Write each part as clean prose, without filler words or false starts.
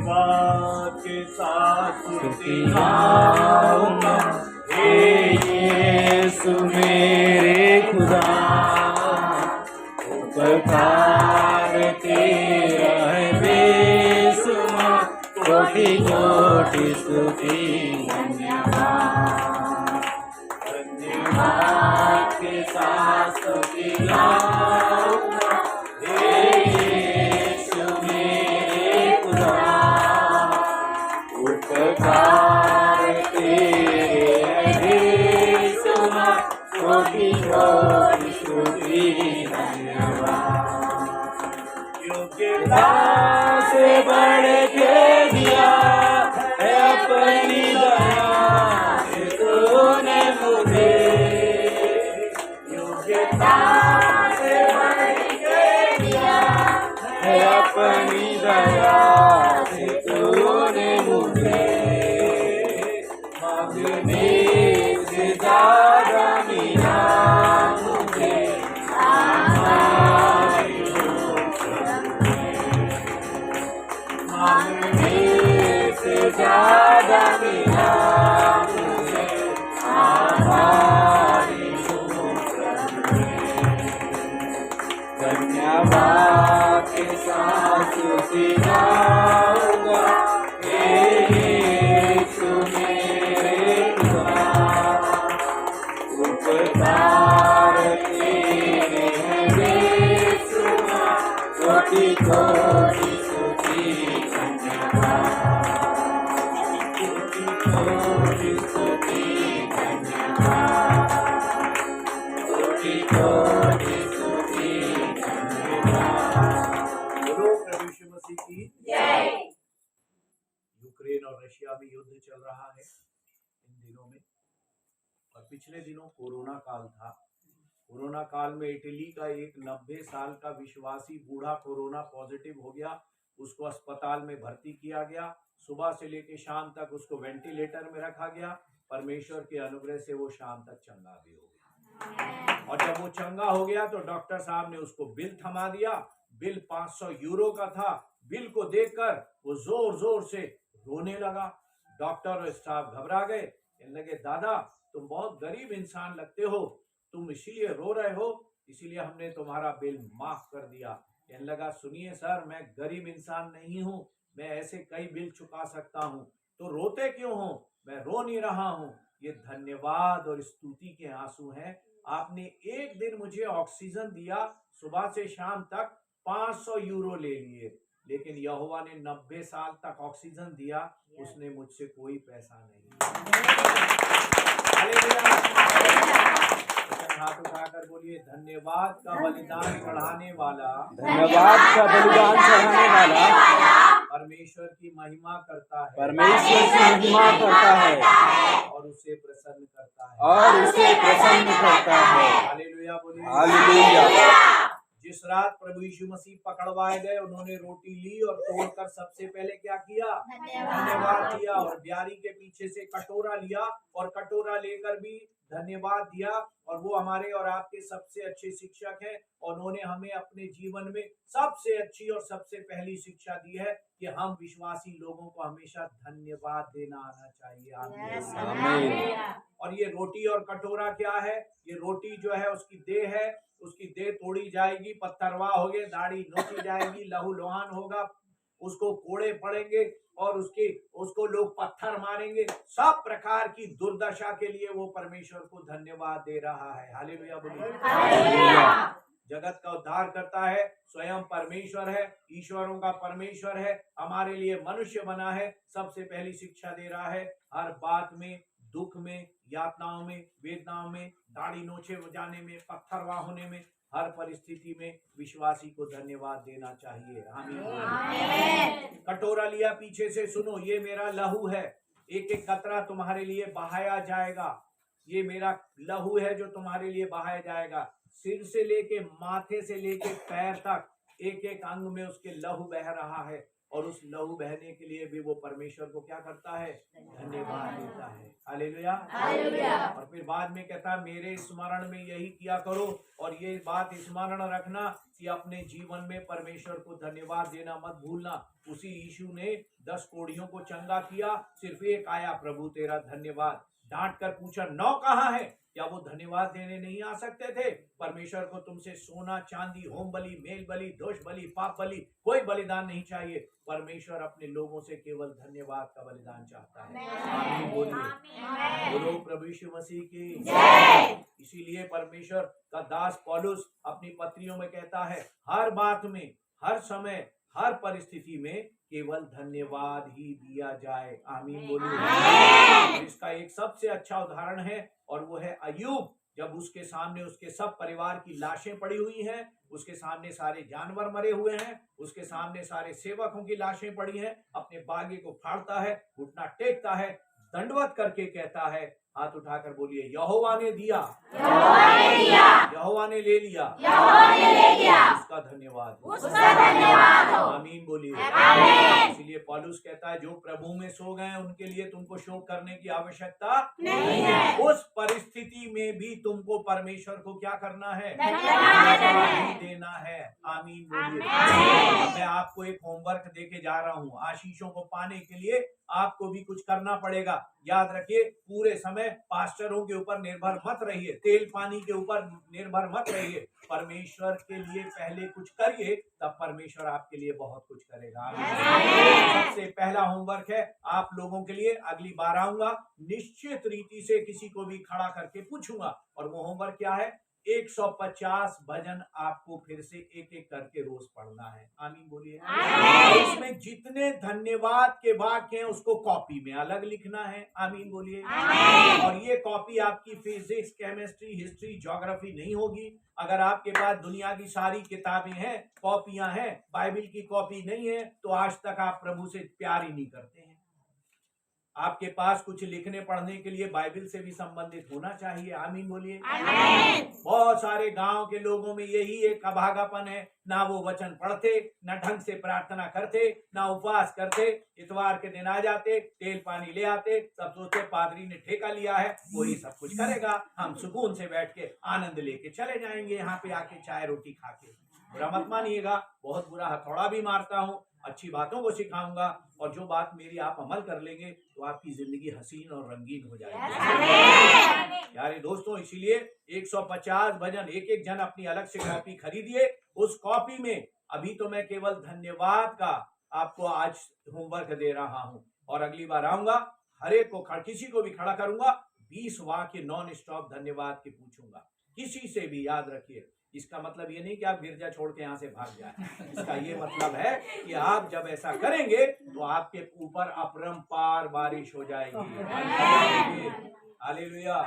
धन्यवाद के साथ स्तुति गाऊंगा, हे यीशु मेरे खुदा, उपकार तेरा है बेशुमार, कोटि कोटि स्तुति धन्यवाद। धन्यवाद के साथ स्तुति गाऊंगा, हे यीशु मेरे खुदा, उपकार तेरे है बेशुमार, कोटि कोटि स्तुति धन्यवाद। योग्यता से बढ़ के दिया है अपनी दया से तूने मुझे, योग्यता से बढ़ के दिया है अपनी दया से तूने मुझे, मांगने से ज्यादा मिला मुझे, मांगने से ज्यादा मिला मुझे, आभारी हूँ प्रभु। धन्यवाद के साथ स्तुति गाऊंगा, हे यीशु मेरे खुदा, उपकार तेरे हैं बेशुमार, कोटि कोटि स्तुति धन्यवाद, कोटि कोटि स्तुति धन्यवाद, कोटि कोटि स्तुति धन्यवाद। बोलो प्रभु यीशु मसीह की जय। यूक्रेन और रशिया में युद्ध चल रहा है इन दिनों में, और पिछले दिनों कोरोना काल था। कोरोना काल में इटली का एक 90 साल का विश्वासी बूढ़ा कोरोना पॉजिटिव हो गया, उसको अस्पताल में भर्ती किया गया, सुबह से लेकर शाम तक उसको वेंटिलेटर में रखा गया। परमेश्वर के अनुग्रह से वो शाम तक चंगा भी हो गया, और जब वो चंगा हो गया तो डॉक्टर साहब ने उसको बिल थमा दिया। बिल 500 यूरो का था। बिल को देखकर वो जोर जोर से रोने लगा। डॉक्टर और स्टाफ घबरा गए, कहने लगे दादा तुम बहुत गरीब इंसान लगते हो, तुम इसीलिए रो रहे हो, इसीलिए हमने तुम्हारा बिल माफ कर दिया। कहने लगा सुनिए सर, मैं गरीब इंसान नहीं हूँ, मैं ऐसे कई बिल चुका सकता हूँ, तो रोते क्यों हो? मैं रो नहीं रहा हूँ, ये धन्यवाद और स्तुति के आंसू हैं। आपने एक दिन मुझे ऑक्सीजन दिया, सुबह से शाम तक 500 यूरो ले लिए, लेकिन यहोवा ने 90 साल तक ऑक्सीजन दिया, उसने मुझसे कोई पैसा नहीं। हाथ उठाकर बोलिए धन्यवाद का बलिदान चढ़ाने वाला, धन्यवाद का बलिदान चढ़ाने वाला परमेश्वर की महिमा करता है, परमेश्वर की महिमा करता है और उसे प्रसन्न करता है, और उसे प्रसन्न करता है। हालेलुया बोलिए हालेलुया। जिस रात प्रभु यीशु मसीह पकड़वाए गए, उन्होंने रोटी ली और तोड़कर सबसे पहले क्या किया? धन्यवाद दिया। और ब्यारी के पीछे से कटोरा लिया और कटोरा लेकर भी धन्यवाद दिया। और वो हमारे और आपके सबसे अच्छे शिक्षक हैं, और उन्होंने हमें अपने जीवन में सबसे अच्छी और सबसे पहली शिक्षा दी है कि हम विश्वासी लोगों को हमेशा धन्यवाद देना आना चाहिए। आमीन। और ये रोटी और कटोरा क्या है? ये रोटी जो है उसकी देह है, उसकी देह तोड़ी जाएगी, पत्थरवा होगे, दाढ़ी नोची जाएगी, लहू लुहान होगा, उसको कोड़े पड़ेंगे और उसको लोग पत्थर मारेंगे। सब प्रकार की दुर्दशा के लिए वो परमेश्वर को धन्यवाद दे रहा है। हालेलुया बोलिए। जगत का उद्धार करता है, स्वयं परमेश्वर है, ईश्वरों का परमेश्वर है, हमारे लिए मनुष्य बना है। सबसे पहली शिक्षा दे रहा है, हर बात में, दुख में, यातनाओं में, वेदनाओं में, दाढ़ी नोचे जाने में, पत्थरवा होने में, हर परिस्थिति में विश्वासी को धन्यवाद देना चाहिए। आमीन। कटोरा लिया पीछे से, सुनो ये मेरा लहू है, एक एक कतरा तुम्हारे लिए बहाया जाएगा। ये मेरा लहू है जो तुम्हारे लिए बहाया जाएगा। सिर से लेके माथे से लेके पैर तक एक एक अंग में उसके लहू बह रहा है। और उस लहू बहने के लिए भी वो परमेश्वर को क्या करता है, धन्यवाद देता है। हालेलुया। और फिर बाद में कहता है मेरे स्मरण में यही किया करो, और ये बात स्मरण रखना कि अपने जीवन में परमेश्वर को धन्यवाद देना मत भूलना। उसी यीशु ने 10 कोढ़ियों को चंगा किया, सिर्फ एक आया, प्रभु तेरा धन्यवाद। डांट कर पूछा 9 कहाँ है? क्या वो धन्यवाद देने नहीं आ सकते थे? परमेश्वर को तुमसे सोना चांदी, होम बलि, मेल बलि, दोष बलि, पाप बलि, कोई बलिदान नहीं चाहिए। परमेश्वर अपने लोगों से केवल धन्यवाद का बलिदान चाहता है। आमीन बोलिए। बोलो प्रभु यीशु मसीह की जय। इसीलिए परमेश्वर का दास पौलुस अपनी पत्रियों में कहता है हर बात में, हर समय, हर परिस्थिति में केवल धन्यवाद ही दिया जाए। आमीन बोलिए। इसका एक सबसे अच्छा उदाहरण है और वो है अय्यूब। जब उसके सामने उसके सब परिवार की लाशें पड़ी हुई हैं, उसके सामने सारे जानवर मरे हुए हैं, उसके सामने सारे सेवकों की लाशें पड़ी हैं, अपने बागे को फाड़ता है, घुटना टेकता है, दंडवत करके कहता है, हाथ उठाकर बोलिए यहोवा ने दिया, यहोवा ने ले लिया, उसका धन्यवाद हो। आमीन बोलिए। इसलिए पौलुस कहता है जो प्रभु में सो गए उनके लिए तुमको शोक करने की आवश्यकता नहीं है। उस परिस्थिति में भी तुमको परमेश्वर को क्या करना है, धन्यवाद देना है। आमीन बोलिए। मैं आपको एक होमवर्क देके जा रहा हूँ। आशीषों को पाने के लिए आपको भी कुछ करना पड़ेगा। याद रखिए, पूरे समय पास्टरों के ऊपर निर्भर मत रहिए, तेल पानी के ऊपर निर्भर मत रहिए। परमेश्वर के लिए पहले कुछ करिए, तब परमेश्वर आपके लिए बहुत कुछ करेगा। सबसे पहला होमवर्क है आप लोगों के लिए, अगली बार आऊंगा निश्चित रीति से किसी को भी खड़ा करके पूछूंगा। और वो होमवर्क क्या है, 150 भजन आपको फिर से एक एक करके रोज पढ़ना है। आमीन बोलिए। इसमें जितने धन्यवाद के वाक्य हैं उसको कॉपी में अलग लिखना है। आमीन बोलिए। और ये कॉपी आपकी फिजिक्स, केमिस्ट्री, हिस्ट्री, ज्योग्राफी नहीं होगी। अगर आपके पास दुनिया की सारी किताबें हैं, कॉपियां हैं, बाइबल की कॉपी नहीं है, तो आज तक आप प्रभु से प्यार ही नहीं करते हैं। आपके पास कुछ लिखने पढ़ने के लिए बाइबल से भी संबंधित होना चाहिए। आमीन बोलिए। बहुत सारे गांव के लोगों में यही एक अभागापन है, ना वो वचन पढ़ते, ना ढंग से प्रार्थना करते, ना उपवास करते। इतवार के दिन आ जाते, तेल पानी ले आते, सब सोचते पादरी ने ठेका लिया है, वही सब कुछ करेगा, हम सुकून से बैठ के आनंद लेके चले जाएंगे यहाँ पे आके चाय रोटी खा के। बुरा मत मानिएगा, बहुत बुरा हथौड़ा भी मारता हूँ, अच्छी बातों को सिखाऊंगा, और जो बात मेरी आप अमल कर लेंगे तो आपकी जिंदगी हसीन और रंगीन हो जाएगी। प्यारे दोस्तों, इसीलिए 150 भजन एक एक जन अपनी अलग से कॉपी खरीदिए। उस कॉपी में अभी तो मैं केवल धन्यवाद का आपको आज होमवर्क दे रहा हूं, और अगली बार आऊंगा हर एक को किसी को भी खड़ा करूंगा, 20 वाक्य नॉन स्टॉप धन्यवाद के पूछूंगा, किसी से भी। याद रखिए, इसका मतलब ये नहीं कि आप गिरजा छोड़ के यहाँ से भाग जाए। इसका ये मतलब है कि आप जब ऐसा करेंगे तो आपके ऊपर अपरंपार बारिश हो जाएगी। हालेलुया।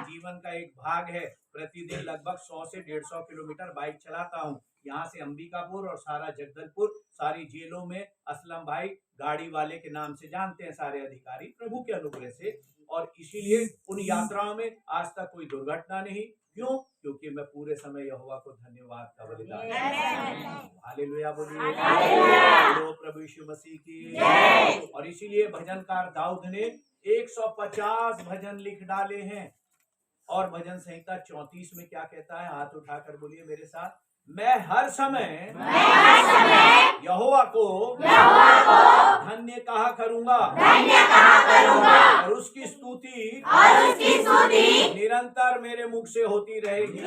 जीवन का एक भाग है, प्रतिदिन लगभग 100 से 150 किलोमीटर बाइक चलाता हूँ। यहाँ से अंबिकापुर और सारा जगदलपुर, सारी जेलों में असलम भाई गाड़ी वाले के नाम से जानते हैं सारे अधिकारी, प्रभु के अनुग्रह से। और इसीलिए उन यात्राओं में आज तक कोई दुर्घटना नहीं। क्यों? क्योंकि मैं पूरे समय यहोवा को धन्यवाद का बलिदान। हालेलुया बोलिए। प्रभु यीशु मसीह की। और इसीलिए भजनकार दाऊद ने 150 भजन लिख डाले हैं। और भजन संहिता 34 में क्या कहता है, हाथ उठाकर बोलिए मेरे साथ, मैं हर समय यहोवा को धन्य कहा करूंगा, और उसकी स्तुति निरंतर मेरे मुख से होती रहेगी।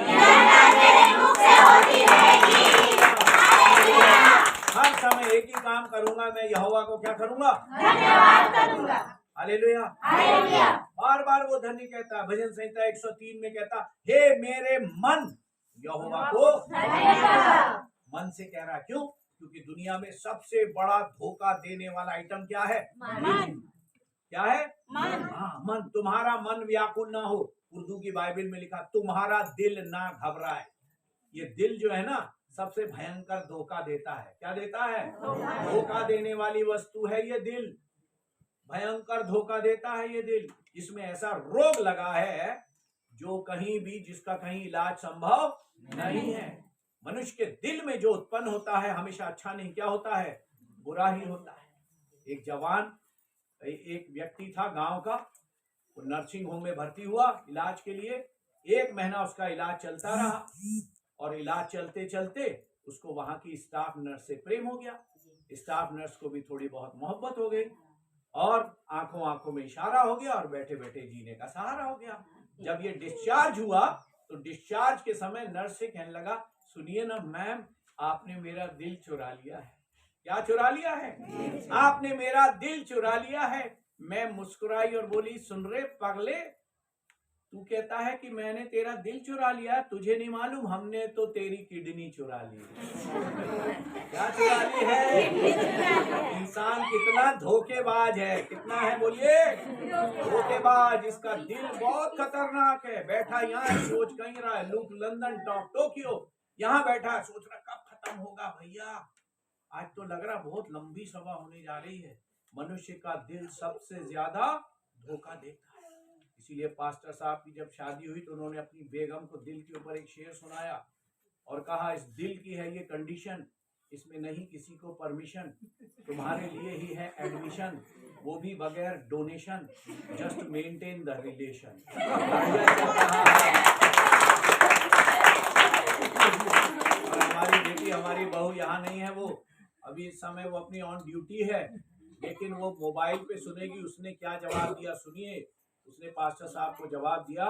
हर समय एक ही काम करूंगा, मैं यहोवा को क्या करूंगा, धन्यवाद करूंगा। हालेलुया। बार बार वो धन्य कहता है। भजन संहिता 103 में कहता, हे मेरे मन यहोवा को मन से कह रहा। क्यों? क्योंकि दुनिया में सबसे बड़ा धोखा देने वाला आइटम क्या है, मन। क्या है? मन। हाँ, मन। तुम्हारा मन व्याकुल ना हो। उर्दू की बाइबल में लिखा, तुम्हारा दिल ना घबराए। ये दिल जो है ना, सबसे भयंकर धोखा देता है। क्या देता है? धोखा देने वाली वस्तु है ये दिल। भयंकर धोखा देता है ये दिल। इसमें ऐसा रोग लगा है जो कहीं भी, जिसका कहीं इलाज संभव नहीं है। मनुष्य के दिल में जो उत्पन्न होता है हमेशा अच्छा नहीं, क्या होता है, बुरा ही होता है। एक जवान, एक व्यक्ति था गांव का, वो नर्सिंग होम में भर्ती हुआ इलाज के लिए। 1 महीना उसका इलाज चलता रहा और इलाज चलते चलते उसको वहां की स्टाफ नर्स से प्रेम हो गया। स्टाफ नर्स को भी थोड़ी बहुत मोहब्बत हो गई और आंखों आंखों में इशारा हो गया और बैठे बैठे जीने का सहारा हो गया। जब ये डिस्चार्ज हुआ तो डिस्चार्ज के समय नर्स से कहने लगा, सुनिए ना मैम, आपने मेरा दिल चुरा लिया है। क्या चुरा लिया है? आपने मेरा दिल चुरा लिया है। मैं मुस्कुराई और बोली, सुन रे पगले, तू कहता है कि मैंने तेरा दिल चुरा लिया, तुझे नहीं मालूम हमने तो तेरी किडनी चुरा ली। क्या चुरा ली है? इंसान कितना धोखेबाज है, कितना है बोलिए, धोखेबाज। इसका दिल बहुत खतरनाक है। बैठा यहाँ सोच कहीं रहा है, लंदन टोक्यो, यहाँ बैठा सोच रहा कब खत्म होगा भैया। आज तो लग रहा बहुत लंबी सभा होने जा रही है। मनुष्य का दिल सबसे ज्यादा धोखा देता है। इसीलिए पास्टर साहब की जब शादी हुई तो उन्होंने अपनी बेगम को दिल के ऊपर एक शेर सुनाया और कहा, इस दिल की है ये कंडीशन, इसमें नहीं किसी को परमिशन, तुम्हारे लिए ही है एडमिशन, वो भी बगैर donation, just maintain the relation. और हमारी बेटी, हमारी बहू यहाँ नहीं है, वो अभी इस समय वो अपनी ऑन ड्यूटी है, लेकिन वो मोबाइल पे सुनेगी। उसने क्या जवाब दिया सुनिए। उसने पास्टर साहब को जवाब दिया,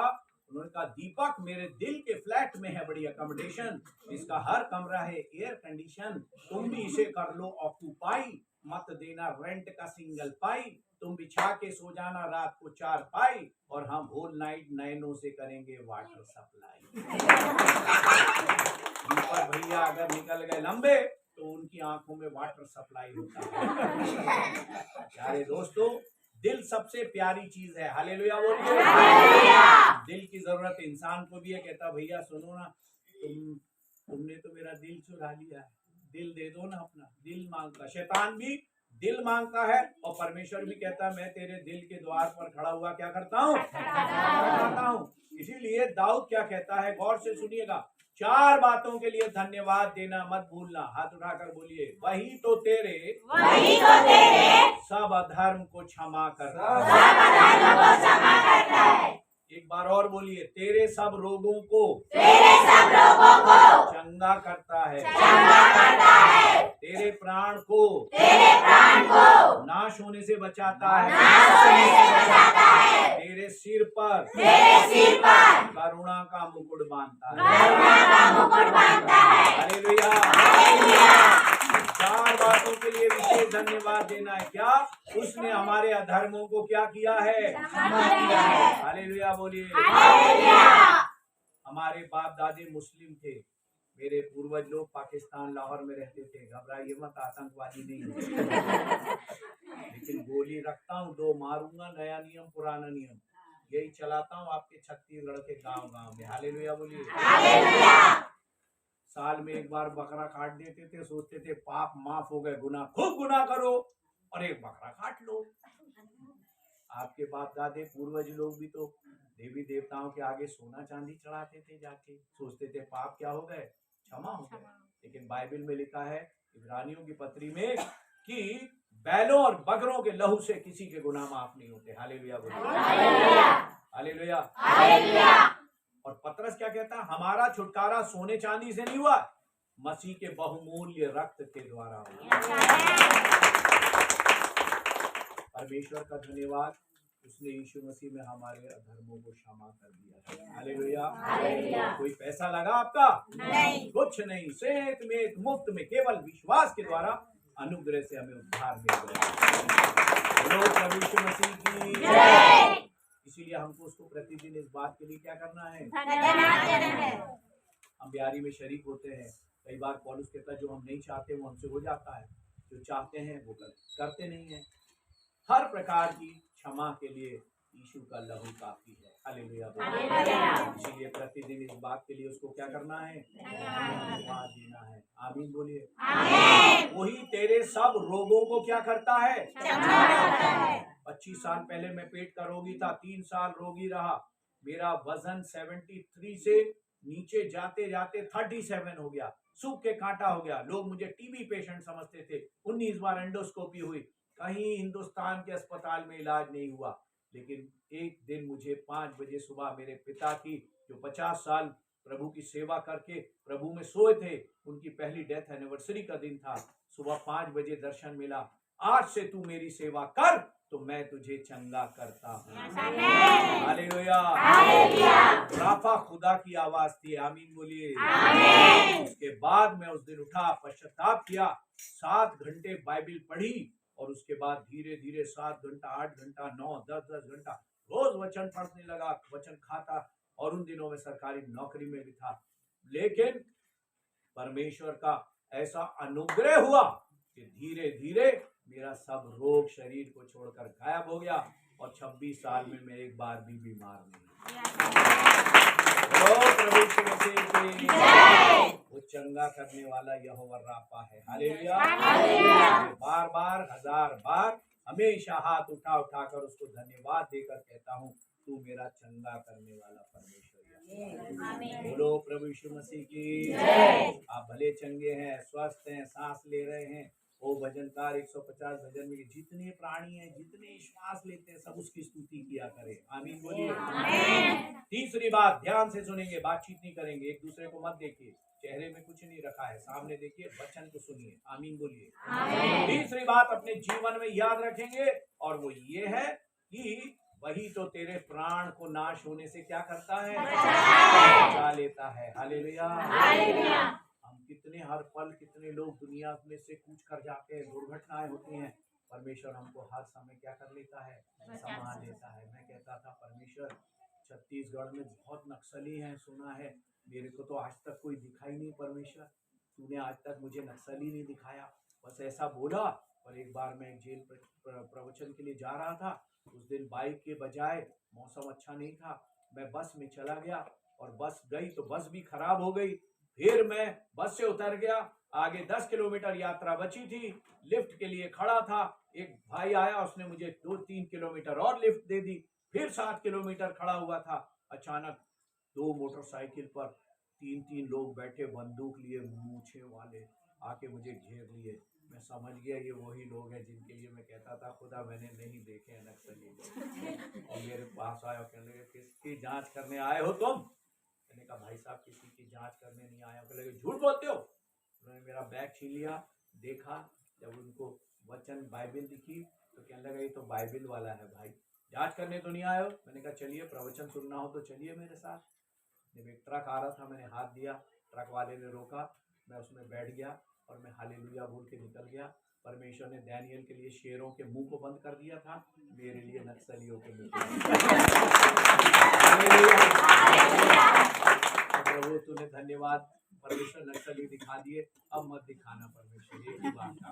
उन्होंने कहा, दीपक मेरे दिल के फ्लैट में है बड़ी अकोमोडेशन, इसका हर कमरा है एयर कंडीशन, तुम भी इसे कर लो ऑक्यूपाई, मत देना रेंट का सिंगल पाई, तुम बिछा के सो जाना रात को 4 पाई और हम होल नाइट नैनों से करेंगे वाटर सप्लाई। दीपक भैया अगर निकल गए लंबे तो उनकी आंखों में वाटर सप्लाई होता है। प्यारे दोस्तों, दिल सबसे प्यारी चीज है। हालेलुया बोलिए। दिल की जरूरत इंसान को भी है। कहता, भैया सुनो ना, तुमने तो मेरा दिल चुरा लिया है, दिल दे दो ना अपना। दिल मांगता, शैतान भी दिल मांगता है और परमेश्वर भी कहता है, मैं तेरे दिल के द्वार पर खड़ा हुआ क्या करता हूँ। इसीलिए दाऊद क्या कहता है, गौर से सुनिएगा, 4 बातों के लिए धन्यवाद देना मत भूलना। हाथ उठाकर बोलिए, वही तो तेरे सब अधर्म को क्षमा करता है। एक बार और बोलिए, तेरे सब रोगों को चंगा करता है। तेरे प्राण को नाश होने से बचाता है। तेरे सिर पर करुणा का मुकुट बांधता है। हालेलुया। 4 बातों के लिए विशेष धन्यवाद देना है। क्या? उसने हमारे अधर्मों को क्या किया है? हालेलुया बोलिए। हमारे बाप दादे मुस्लिम थे, मेरे पूर्वज लोग पाकिस्तान लाहौर में रहते थे। घबराइए मत, आतंकवादी नहीं होते, लेकिन गोली रखता हूँ 2 मारूंगा, नया नियम पुराना नियम यही चलाता हूँ आपके छत्तीसगढ़ के गांव गांव में। हालेलुया बोलिए। साल में एक बार बकरा काट देते थे, सोचते थे पाप माफ हो गए, गुनाह खूब गुनाह करो और एक बकरा काट लो। आपके बाप दादे पूर्वज लोग भी तो देवी देवताओं के आगे सोना चांदी चढ़ाते थे, जाके सोचते थे पाप क्या हो गए, क्षमा हो गए। लेकिन बाइबल में लिखा है इब्रानियों की पत्री में कि बैलों और बकरों के लहू से किसी के गुनाह माफ नहीं होते। हालेलुया बोलिए। हालेलुया। और पतरस क्या कहता है, हमारा छुटकारा सोने चांदी से नहीं हुआ, मसीह के बहुमूल्य रक्त के द्वारा हुआ। परमेश्वर का धन्यवाद, उसने यीशु मसीह में हमारे अधर्मों को क्षमा कर दिया। हालेलुया। कोई पैसा लगा आपका? नहीं, कुछ नहीं, सेत में मुफ्त में केवल विश्वास के द्वारा अनुग्रह से हमें उद्धार मिल गया। प्रभु यीशु मसीह की जय। इसीलिए हमको उसको प्रतिदिन इस बात के लिए क्या करना है? हम ब्यारी में शरीक होते हैं। कई बार पौलुस कहता है, जो हम नहीं चाहते वो हमसे हो जाता है, जो चाहते हैं वो करते नहीं है। हर प्रकार की क्षमा के लिए यीशु का लहू काफी है। हालेलुया। इसीलिए प्रतिदिन इस बात के लिए उसको क्या करना है? धन्यवाद देना है। आमीन बोलिए। वही तेरे सब रोगों को क्या करता है? 25 साल पहले मैं पेट का रोगी था, 3 साल रोगी रहा। मेरा वजन 73 से नीचे जाते जाते 37 हो गया। सूख के कांटा हो गया। लोग मुझे टीबी पेशेंट समझते थे। 19 बार एंडोस्कोपी हुई, कहीं हिंदुस्तान के अस्पताल में इलाज नहीं हुआ। लेकिन एक दिन मुझे 5 बजे सुबह मेरे पिता की, जो 50 साल प्रभु की सेवा करके प्रभु में सोए थे, उनकी पहली डेथ एनिवर्सरी का दिन था। सुबह 5 बजे दर्शन मिला, आज से तू मेरी सेवा कर तो मैं तुझे चंगा करता हूँ। हालेलुया। राफा खुदा की आवाज थी। आमीन बोलिए। उसके बाद मैं उस दिन उठा, पश्चाताप किया, 7 घंटे बाइबल पढ़ी और उसके बाद धीरे धीरे 7 घंटा, 8 घंटा, 9, 10 घंटा रोज वचन पढ़ने लगा, वचन खाता, और उन दिनों में सरकारी नौकरी में भी था। लेकिन परमेश्वर का ऐसा अनुग्रह हुआ कि धीरे धीरे मेरा सब रोग शरीर को छोड़कर गायब हो गया और 26 साल में मैं एक बार भी बीमार नहीं। प्रभु यीशु मसीह की वो चंगा करने वाला यहोवा राफा है। हालेलुया। बार बार, 1000 बार हमेशा हाथ उठा उठा कर उसको धन्यवाद देकर कहता हूँ, तू मेरा चंगा करने वाला परमेश्वर। बोलो प्रभु यीशु मसीह की। आप भले चंगे हैं, स्वस्थ हैं, सांस ले रहे हैं। वो भजनकार 150 भजन में जितने प्राणी हैं, जितने श्वास लेते हैं, सब उसकी स्तुति किया करें। आमीन बोलिए। तीसरी बात, ध्यान से सुनेंगे, बातचीत नहीं करेंगे, एक दूसरे को मत देखिए, चेहरे में कुछ नहीं रखा है, सामने देखिए, वचन को सुनिए। आमीन बोलिए। तीसरी बात अपने जीवन में याद रखेंगे और वो ये है कि वही तो तेरे प्राण को नाश होने से क्या करता है, बचा लेता है। हालेलुया। हम कितने हर पल कितने लोग दुनिया में से कूच कर जाते हैं, दुर्घटनाएं होती हैं, परमेश्वर हमको हर समय क्या कर लेता है, संभाल लेता है। मैं कहता था परमेश्वर, छत्तीसगढ़ में बहुत नक्सली हैं, सुना है, मेरे को तो आज तक कोई दिखाई नहीं। परमेश्वर, तूने आज तक मुझे नक्सली नहीं दिखाया। बस ऐसा बोला। और एक बार मैं जेल प्रवचन के लिए जा रहा था, उस दिन बाइक के बजाय, मौसम अच्छा नहीं था, मैं बस में चला गया और बस गई तो बस भी खराब हो गई। फिर मैं बस से उतर गया, आगे 10 किलोमीटर यात्रा बची थी, लिफ्ट के लिए खड़ा था। एक भाई आया, उसने मुझे 2-3 किलोमीटर और लिफ्ट दे दी। फिर 7 किलोमीटर खड़ा हुआ था, अचानक 2 मोटरसाइकिल पर 3-3 लोग बैठे, बंदूक लिए, मूछे वाले, आके मुझे घेर लिए। मैं समझ गया ये वही लोग हैं जिनके लिए मैं कहता था खुदा मैंने नहीं देखे हैं नक्सली लोग। और मेरे पास आए और कहने लगे, किसकी जांच करने आए हो तुम? मैंने कहा भाई साहब किसी की जांच करने नहीं आया। कहने लगे झूठ बोलते हो। उन्होंने मेरा बैग छीन लिया, देखा, जब उनको वचन बाइबल दिखी तो कहने लगा ये तो बाइबल वाला है भाई, जांच करने तो नहीं आए हो। मैंने कहा चलिए प्रवचन सुनना हो तो चलिए मेरे साथ। जब एक ट्रक आ रहा था, मैंने हाथ दिया, ट्रक वाले ने रोका, मैं उसमें बैठ गया और मैं हालेलुया बोल के निकल गया। परमेश्वर ने दानियल के लिए शेरों के मुंह को बंद कर दिया था, मेरे लिए नक्सलियों के मुंह प्रभु तूने धन्यवाद। परमेश्वर नक्सली दिखा दिए, अब मत दिखाना परमेश्वर, एक ही बात था।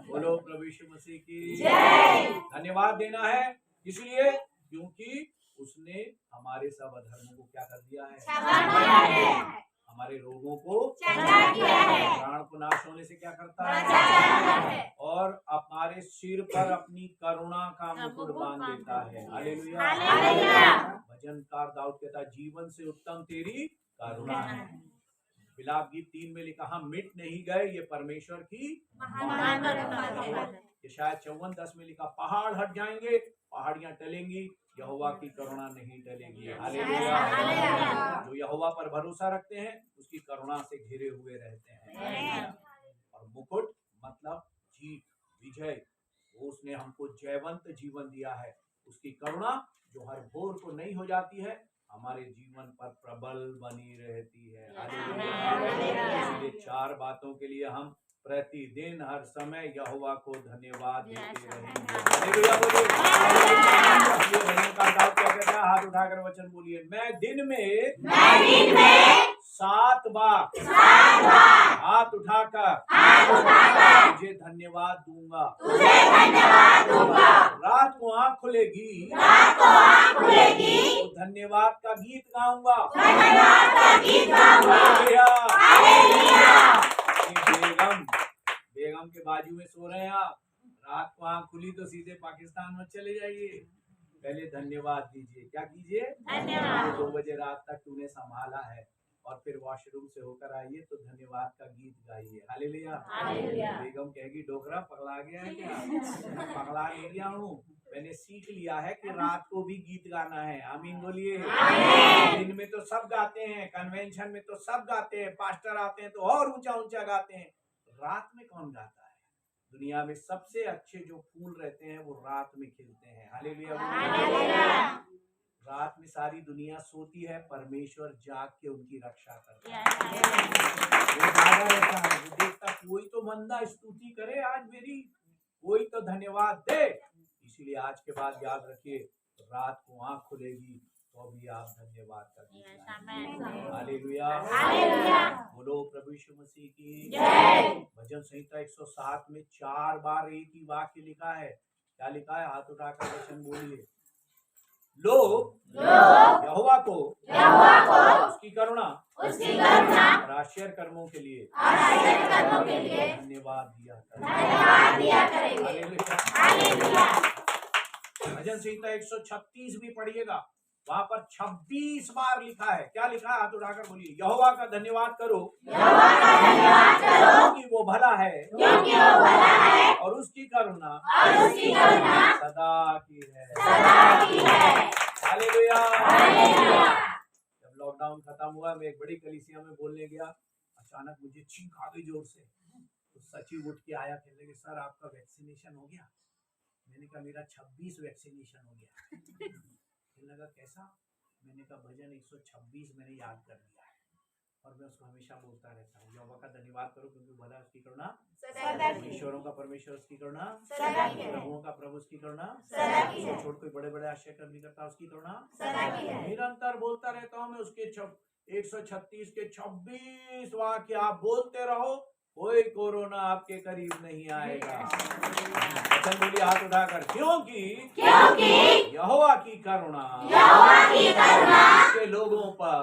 बोलो प्रभु यीशु मसीह की धन्यवाद देना है, इसलिए क्योंकि उसने हमारे सब अधर्मों को क्या कर दिया है, हमारे रोगों को चंगा किया है, प्राण को नाश होने से क्या करता है, और हमारे सिर पर अपनी करुणा का मुकुट बांध देता है। हालेलुया। भजनकार दाऊद कहता है जीवन से उत्तम तेरी करुणा है। विलाप गीत 3 में लिखा, हम मिट नहीं गए, ये परमेश्वर की महान करुणा है। शायद 54:10 में लिखा, पहाड़ हट जाएंगे, पहाड़ियां टलेंगी, यहोवा की करुणा नहीं टलेगी। हालेलुया। जो यहोवा पर भरोसा रखते हैं उसकी करुणा से घिरे हुए रहते हैं। और मुकुट मतलब जीत, विजय, वो उसने हमको जयवंत जीवन दिया है। उसकी करुणा जो हर भोर को नहीं हो जाती है, हमारे जीवन पर प्रबल बनी रहती है। इसलिए 4 बातों के लिए हम प्रतिदिन हर समय यहोवा को धन्यवाद देते रहेंगे। हालेलुया बोलिए। क्या कहता है, हाथ उठाकर वचन बोलिए, मैं दिन में 7 बार हाथ उठाकर तुझे धन्यवाद दूंगा। रात को आँख खुलेगी तो धन्यवाद का गीत गाऊंगा। बेगम के बाजू में सो रहे हैं आप, रात को आँख खुली तो सीधे पाकिस्तान में चले जाइए, पहले धन्यवाद दीजिए। क्या कीजिए? 2 बजे रात तक तूने संभाला है, और फिर वॉशरूम से होकर आइए तो धन्यवाद का गीत गाइए। हालेलुया। हालेलुया। बेगम कहेगी डोकरा पगला गया है क्या? मैं पगला नहीं गया हूँ, मैंने सीख लिया है कि रात को भी गीत गाना है। आमीन बोलिए। दिन में तो सब गाते हैं, कन्वेंशन में तो सब गाते हैं, पास्टर आते हैं तो और ऊंचा ऊंचा गाते हैं, रात में कौन गाता है? दुनिया में सबसे अच्छे जो फूल रहते हैं वो रात में खिलते हैं। हालेलुया। रात में सारी दुनिया सोती है, परमेश्वर जाग के उनकी रक्षा करता है। वो जागा रहता है, वो देखता कोई तो बंदा स्तुति करे आज मेरी, कोई तो धन्यवाद दे। इसीलिए आज के बाद याद रखिए, रात को आंख खुलेगी तो भी आप धन्यवाद का गीत गाएंगे। हालेलुया। बोलो प्रभु यीशु मसीह की जय। भजन संहिता 107 में 4 बार एक ही वाक्य लिखा है। क्या लिखा है? हाथ उठाकर वचन बोलिए। लोग यहोवा को उसकी करुणा और आश्चर्य कर्मों के लिए धन्यवाद दिया करेंगे। भजन संहिता 136 भी पढ़िएगा, वहां पर 26 बार लिखा है। क्या लिखा है? हाथ उठाकर बोलिए। यहोवा का धन्यवाद करो क्योंकि वो भला है और उसकी करुणा सदा की है। हालेलुया। जब लॉकडाउन खत्म हुआ, मैं एक बड़ी कलीसिया में बोलने गया, अचानक मुझे छींक आ गई जोर से। तो सचिव उठ के आया, कहने लगे सर आपका वैक्सीनेशन हो गया? मैंने कहा मेरा 26 वैक्सीनेशन हो गया। कहने लगा कैसा? मैंने कहा भजन 126 मैंने याद कर लिया है और मैं उसको हमेशा बोलता रहता हूँ। यहोवा का धन्यवाद करो क्योंकि भला उसकी करुणा, ईश्वरों का परमेश्वर उसकी करुणा, प्रभुओं का प्रभु उसकी करुणा, छोड़ कोई बड़े बड़े आश्चर्य कर नहीं करता, उसकी करुणा। निरंतर बोलता रहता हूँ मैं उसके 136 के 26 वाक्य आप बोलते रहो, कोई कोरोना आपके करीब नहीं आएगा। वचन बोलिए हाथ उठाकर। क्योंकि यहोवा की करुणा उसके लोगों पर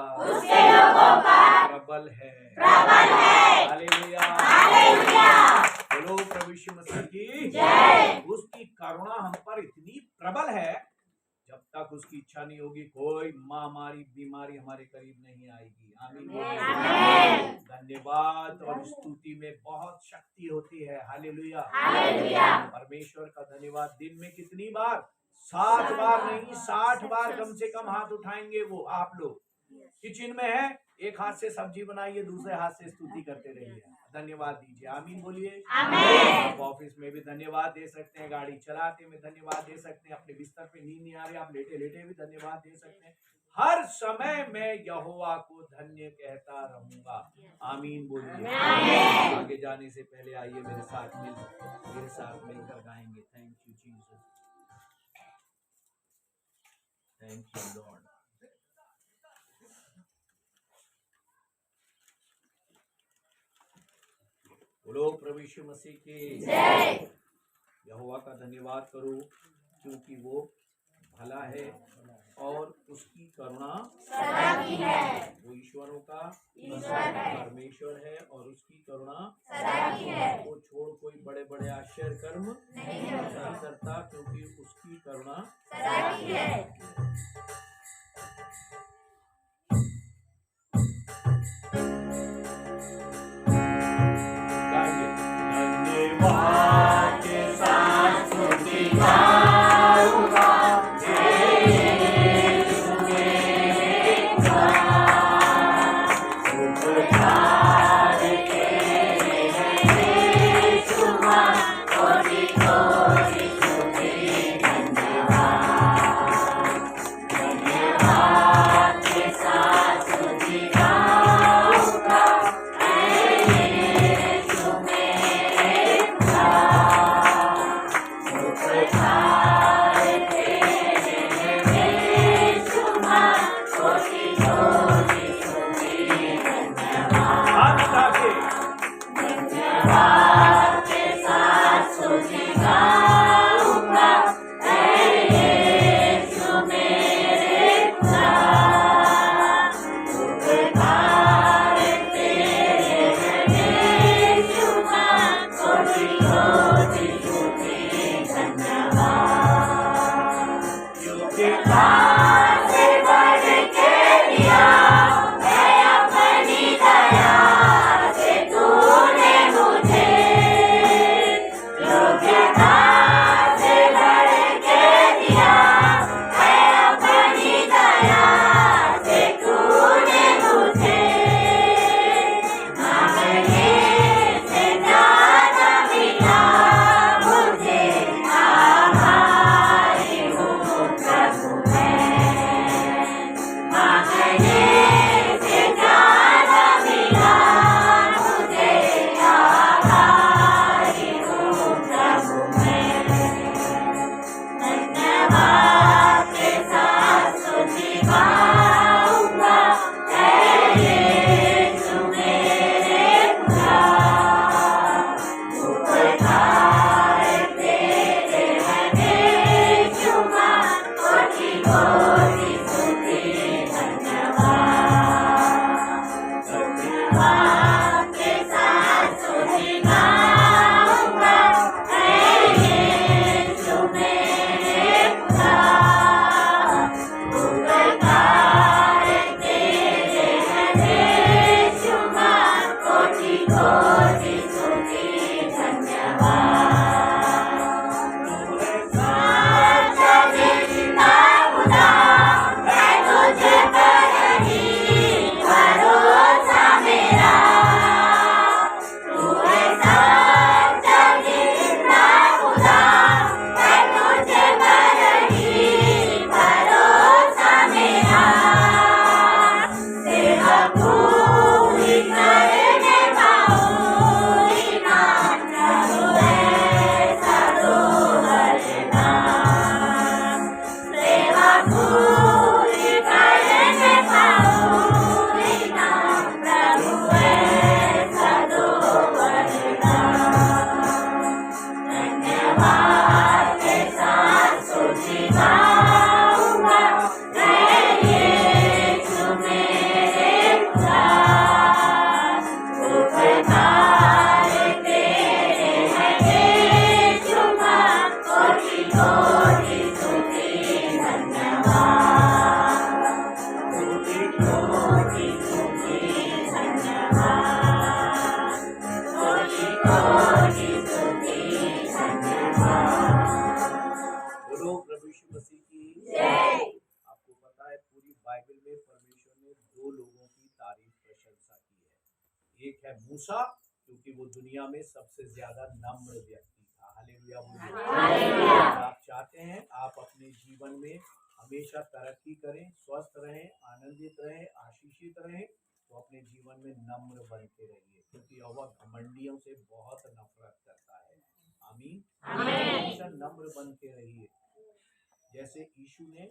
प्रबल है। हालेलुया। बोलो प्रभु यीशु मसीह की जय। उसकी करुणा हम पर इतनी प्रबल है, जब तक उसकी इच्छा नहीं होगी कोई महामारी बीमारी हमारे करीब नहीं आएगी। आमीन। धन्यवाद और स्तुति में बहुत शक्ति होती है। हालेलुया। परमेश्वर का धन्यवाद दिन में कितनी बार? 7 बार नहीं, 60 बार कम से कम हाथ उठाएंगे वो आप लोग। किचन में है, एक हाथ से सब्जी बनाइए, दूसरे हाथ से स्तुति करते रहिए, धन्यवाद दीजिए। आमीन बोलिए। आप ऑफिस में भी धन्यवाद दे सकते हैं, गाड़ी चलाते में धन्यवाद दे सकते हैं, अपने बिस्तर पे नींद नहीं आ रही आप लेटे लेटे भी धन्यवाद दे सकते हैं। हर समय मैं यहोवा को धन्य कहता रहूंगा। आमीन बोलिए। आगे जाने से पहले आइए मेरे साथ मिलकर गाएंगे। Thank you Jesus, thank you Lord. बोलो प्रभु यीशु मसीह की जय। यहोवा का धन्यवाद करो क्योंकि वो भला है और उसकी करुणा सदा की है। वो ईश्वरों का परमेश्वर है और उसकी करुणा सदा की है। वो छोड़ कोई बड़े बड़े आश्चर्य कर्म नहीं करता क्योंकि उसकी करुणा सदा की है। कोटि स्तुति धन्यवाद। धन्यवाद के साथ स्तुति गाऊंगा, हे यीशु मेरे खुदा। उपकार तेरे हैं बेशुमार, कोटि कोटि स्तुति धन्यवाद। सच्चा जिंदा खुदा, मैं तुझे पर ही भरोसा मेरा। तू है सच्चा जिंदा खुदा, मैं तुझे पर ही भरोसा मेरा। सेवा पूरी करने पाऊंगी मां, प्रभु ऐसा दो वरदान। सेवा पूरी करने पाऊंगी मां, प्रभु ऐसा दो वरदान। धन्यवाद के साथ स्तुति गाऊंगा, हे यीशु मेरे खुदा। उपकार तेरे हैं बेशुमार, कोटि कोटि स्तुति धन्यवाद। कोटि कोटि स्तुति धन्यवाद। कोटि कोटि स्तुति धन्यवाद। बोलो प्रभु यीशु मसीह की जय। आपको पता है पूरी बाइबल में परमेश्वर ने दो लोगों की तारीफ प्रशंसा की है। एक है मूसा, क्योंकि वो दुनिया में सबसे ज्यादा नम्र व्यक्ति था। हालेलुया बोलिए। हालेलुया। आप चाहते हैं आप अपने जीवन में हमेशा तरक्की करें, स्वस्थ रहें, आनंदित रहें, आशीषित रहें, तो अपने जीवन में नम्र बन के रहिए, क्योंकि यहोवा घमंडियों से बहुत नफरत करता है। आमीन। हमेशा नम्र बन के रहिए। जैसे यीशु ने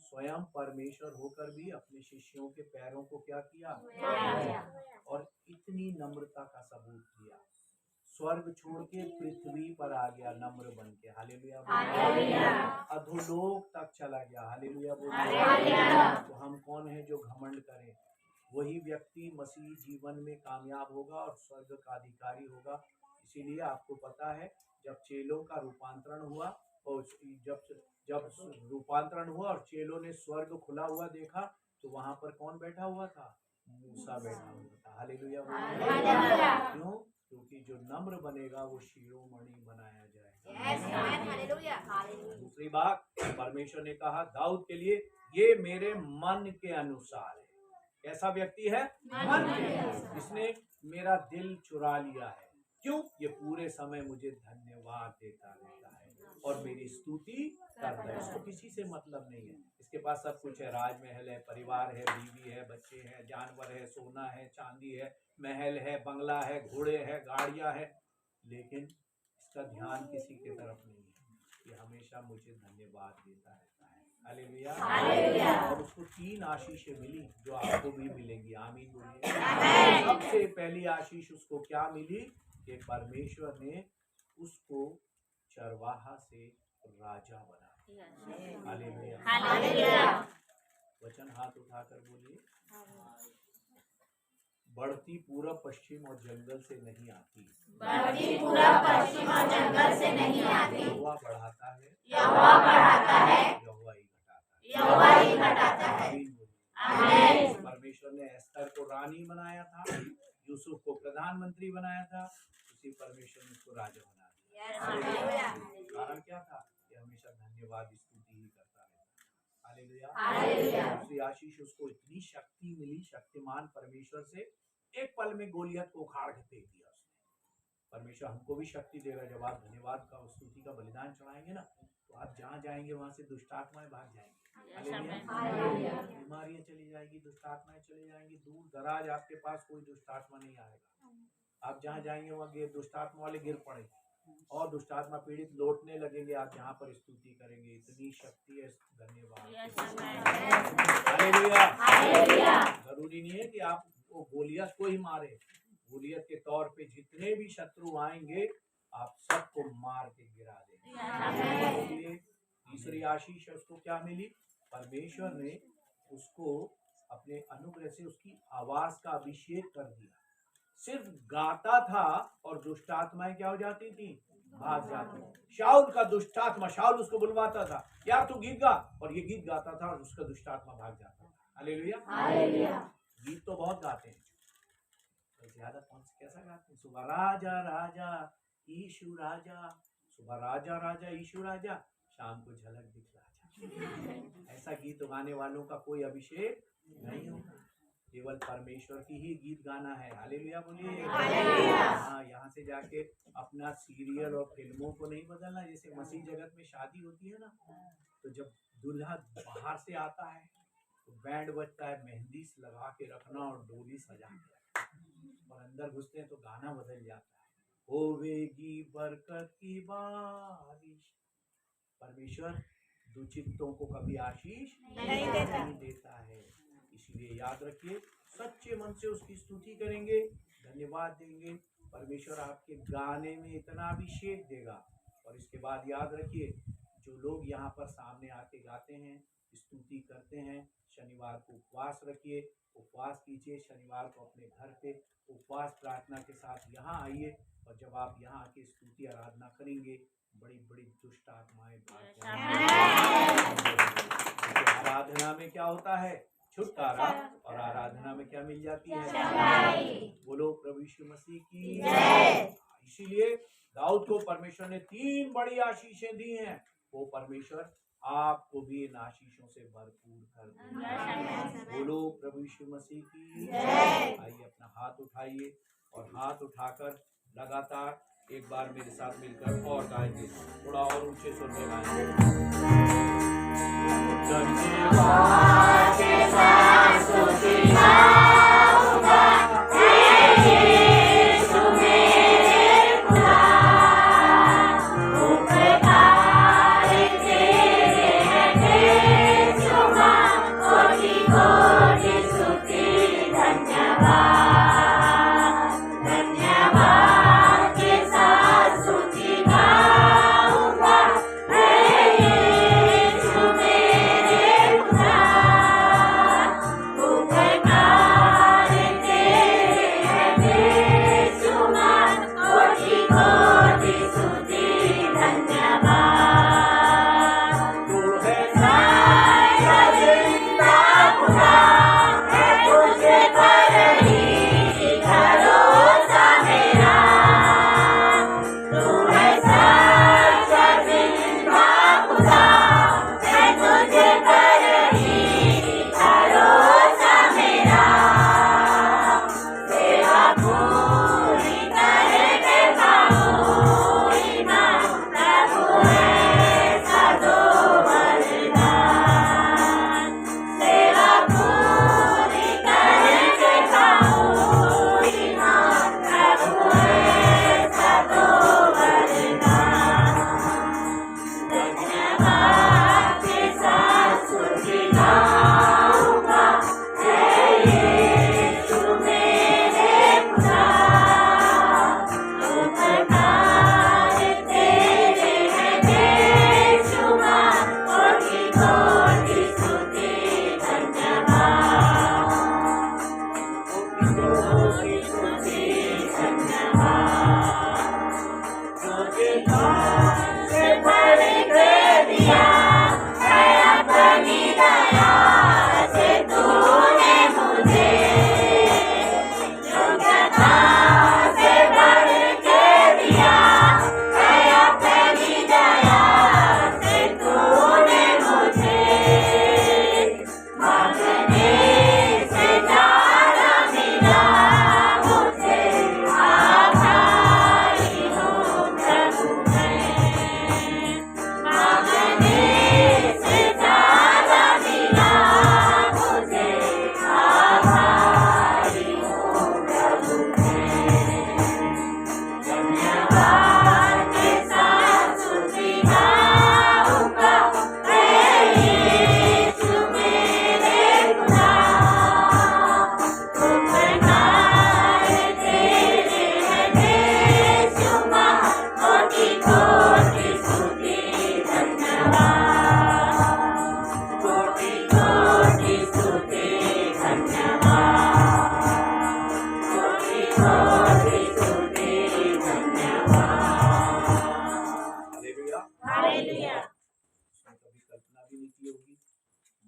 स्वयं परमेश्वर होकर भी अपने शिष्यों के पैरों को क्या किया, और इतनी नम्रता का सबूत दिया। स्वर्ग छोड़ के पृथ्वी पर आ गया नम्र बन के। हालेलुया। अधोलोक तक चला गया। हालेलुया बोलिए। तो हम कौन है जो घमंड करें? वही व्यक्ति मसीह जीवन में कामयाब होगा और स्वर्ग का अधिकारी होगा। इसीलिए आपको पता है जब चेलों का रूपांतरण हुआ, और जब रूपांतरण हुआ और चेलों ने स्वर्ग खुला हुआ देखा, तो वहां पर कौन बैठा हुआ था? मूसा बैठा हुआ था। हालेलुया। क्यों? क्योंकि जो नम्र बनेगा वो शिरोमणि बनाया जाएगा। दूसरी बात, परमेश्वर ने कहा दाऊद के लिए, ये मेरे मन के अनुसार है। कैसा व्यक्ति है? मन के। इसने मेरा दिल चुरा लिया है। क्यों? ये पूरे समय मुझे धन्यवाद देता रहता है और मेरी स्तुति करता है। इसको किसी से मतलब नहीं है। इसके पास सब कुछ है, राजमहल है, परिवार है, बीवी है, बच्चे हैं, जानवर है, सोना है, चांदी है, महल है, बंगला है, घोड़े है, गाड़ियां है, लेकिन इसका ध्यान किसी के तरफ नहीं है। ये हमेशा मुझे धन्यवाद देता रहता है। हालेलुया। और उसको 3 आशीषें मिली जो आपको भी मिलेंगी। आमीन बोलिए। सबसे पहली आशीष उसको क्या मिली? कि परमेश्वर ने उसको चरवाहा से राजा बना। हालेलुया। वचन हाथ उठाकर बोलिए। बढ़ती पूरब पश्चिम और जंगल से नहीं आती। बढ़ती पूरब पश्चिम और जंगल से नहीं आती। यहोवा बढ़ाता है, यहोवा बढ़ाता है, यहोवा ही घटाता है। यहोवा ही घटाता है। आमीन। परमेश्वर ने एस्तर को रानी बनाया था, यूसुफ को प्रधानमंत्री बनाया था, उसी परमेश्वर ने उसको राजा बना दिया। कारण क्या था? ये हमेशा धन्यवाद स्तुति ही करता रहता। हालेलुया। दूसरी आशीष, उसको इतनी शक्ति मिली, शक्तिमान परमेश्वर से, एक पल में गोलियत को उखाड़ के फेंक दिया उसने। परमेश्वर हमको भी शक्ति देगा। जब आप धन्यवाद का स्तुति का बलिदान चढ़ाएंगे ना, तो आप जहाँ जाएंगे वहां से दुष्ट आत्माएं भाग जाएंगी। बीमारियां चली जाएगी, दुष्ट आत्माएं चली जाएंगी, दूर दराज आपके पास कोई दुष्ट आत्मा नहीं आएगा। आप जहाँ जाएंगे वहाँ दुष्ट आत्मा वाले गिर पड़ेंगे और दुष्ट आत्मा पीड़ित लौटने लगेंगे। आप जहाँ पर स्तुति करेंगे, इतनी शक्ति है। धन्यवाद। हालेलुया। जरूरी नहीं है कि आप वो गोलियत को ही मारे। गोलियत के तौर पे जितने भी शत्रु आएंगे आप सबको मार के गिरा देंगे। तीसरी आशीष उसको क्या मिली? परमेश्वर ने उसको अपने अनुग्रह से उसकी आवाज का अभिषेक कर दिया। सिर्फ गाता था और दुष्ट आत्माएं क्या हो जाती थी? भाग जाती। शाऊल का दुष्ट आत्मा, शाऊल उसको बुलवाता था, यार तू गीत गा, और ये गीत गाता था और उसका दुष्ट आत्मा भाग जाता था। हालेलुया। हालेलुया। गीत तो बहुत गाते हैं, तो ज्यादा कौन सा कैसा गाते हैं? सुबह राजा राजा यीशु राजा, सुबह राजा राजा यीशु राजा, शाम को झलक दिखला जा। ऐसा गीत गाने वालों का कोई अभिषेक नहीं होगा, केवल परमेश्वर की ही गीत गाना है। हालेलुया बोलिए। हाँ, यहाँ से जाके अपना सीरियल और फिल्मों को नहीं बदलना। जैसे मसीह जगत में शादी होती है ना, तो जब दूल्हा बाहर से आता है तो बैंड बजता है, मेहंदी लगा के रखना और डोली सजा के रखना, और अंदर घुसते हैं तो गाना बदल जाता है, होवेगी बरकत की बारिश। परमेश्वर दुचित्तों को कभी आशीष नहीं देता है। इसलिए याद रखिए, सच्चे मन से उसकी स्तुति करेंगे, धन्यवाद देंगे, परमेश्वर आपके गाने में इतना अभिषेक देगा। और इसके बाद याद रखिए, जो लोग यहाँ पर सामने आके गाते हैं, स्तुति करते हैं, शनिवार को उपवास रखिए, उपवास कीजिए। शनिवार को अपने घर पे उपवास प्रार्थना के साथ यहाँ आइए, और जब आप यहाँ आके स्तुति आराधना करेंगे, बड़ी बड़ी दुष्ट आत्माएं भाग जाएंगी। आराधना में क्या होता है? छुटकारा। और आराधना में क्या मिल जाती है? बोलो प्रभु यीशु मसीह की जय। इसीलिए दाऊद को परमेश्वर ने 3 बड़ी आशीषें दी हैं। वो परमेश्वर आपको भी इन आशीषों से भरपूर कर देगा। बोलो प्रभु यीशु मसीह की जय। आइए अपना हाथ उठाइए, और हाथ उठाकर लगातार एक बार मेरे साथ मिलकर और गाएंगे, थोड़ा और ऊंचे सुर में गाएंगे। धन्यवाद के साथ स्तुति गाऊंगा, यीशु मेरे खुदा, उपकार तेरे हैं बेशुमार, कोटि कोटि स्तुति धन्यवाद। धन्यवाद के साथ स्तुति गाऊंगा,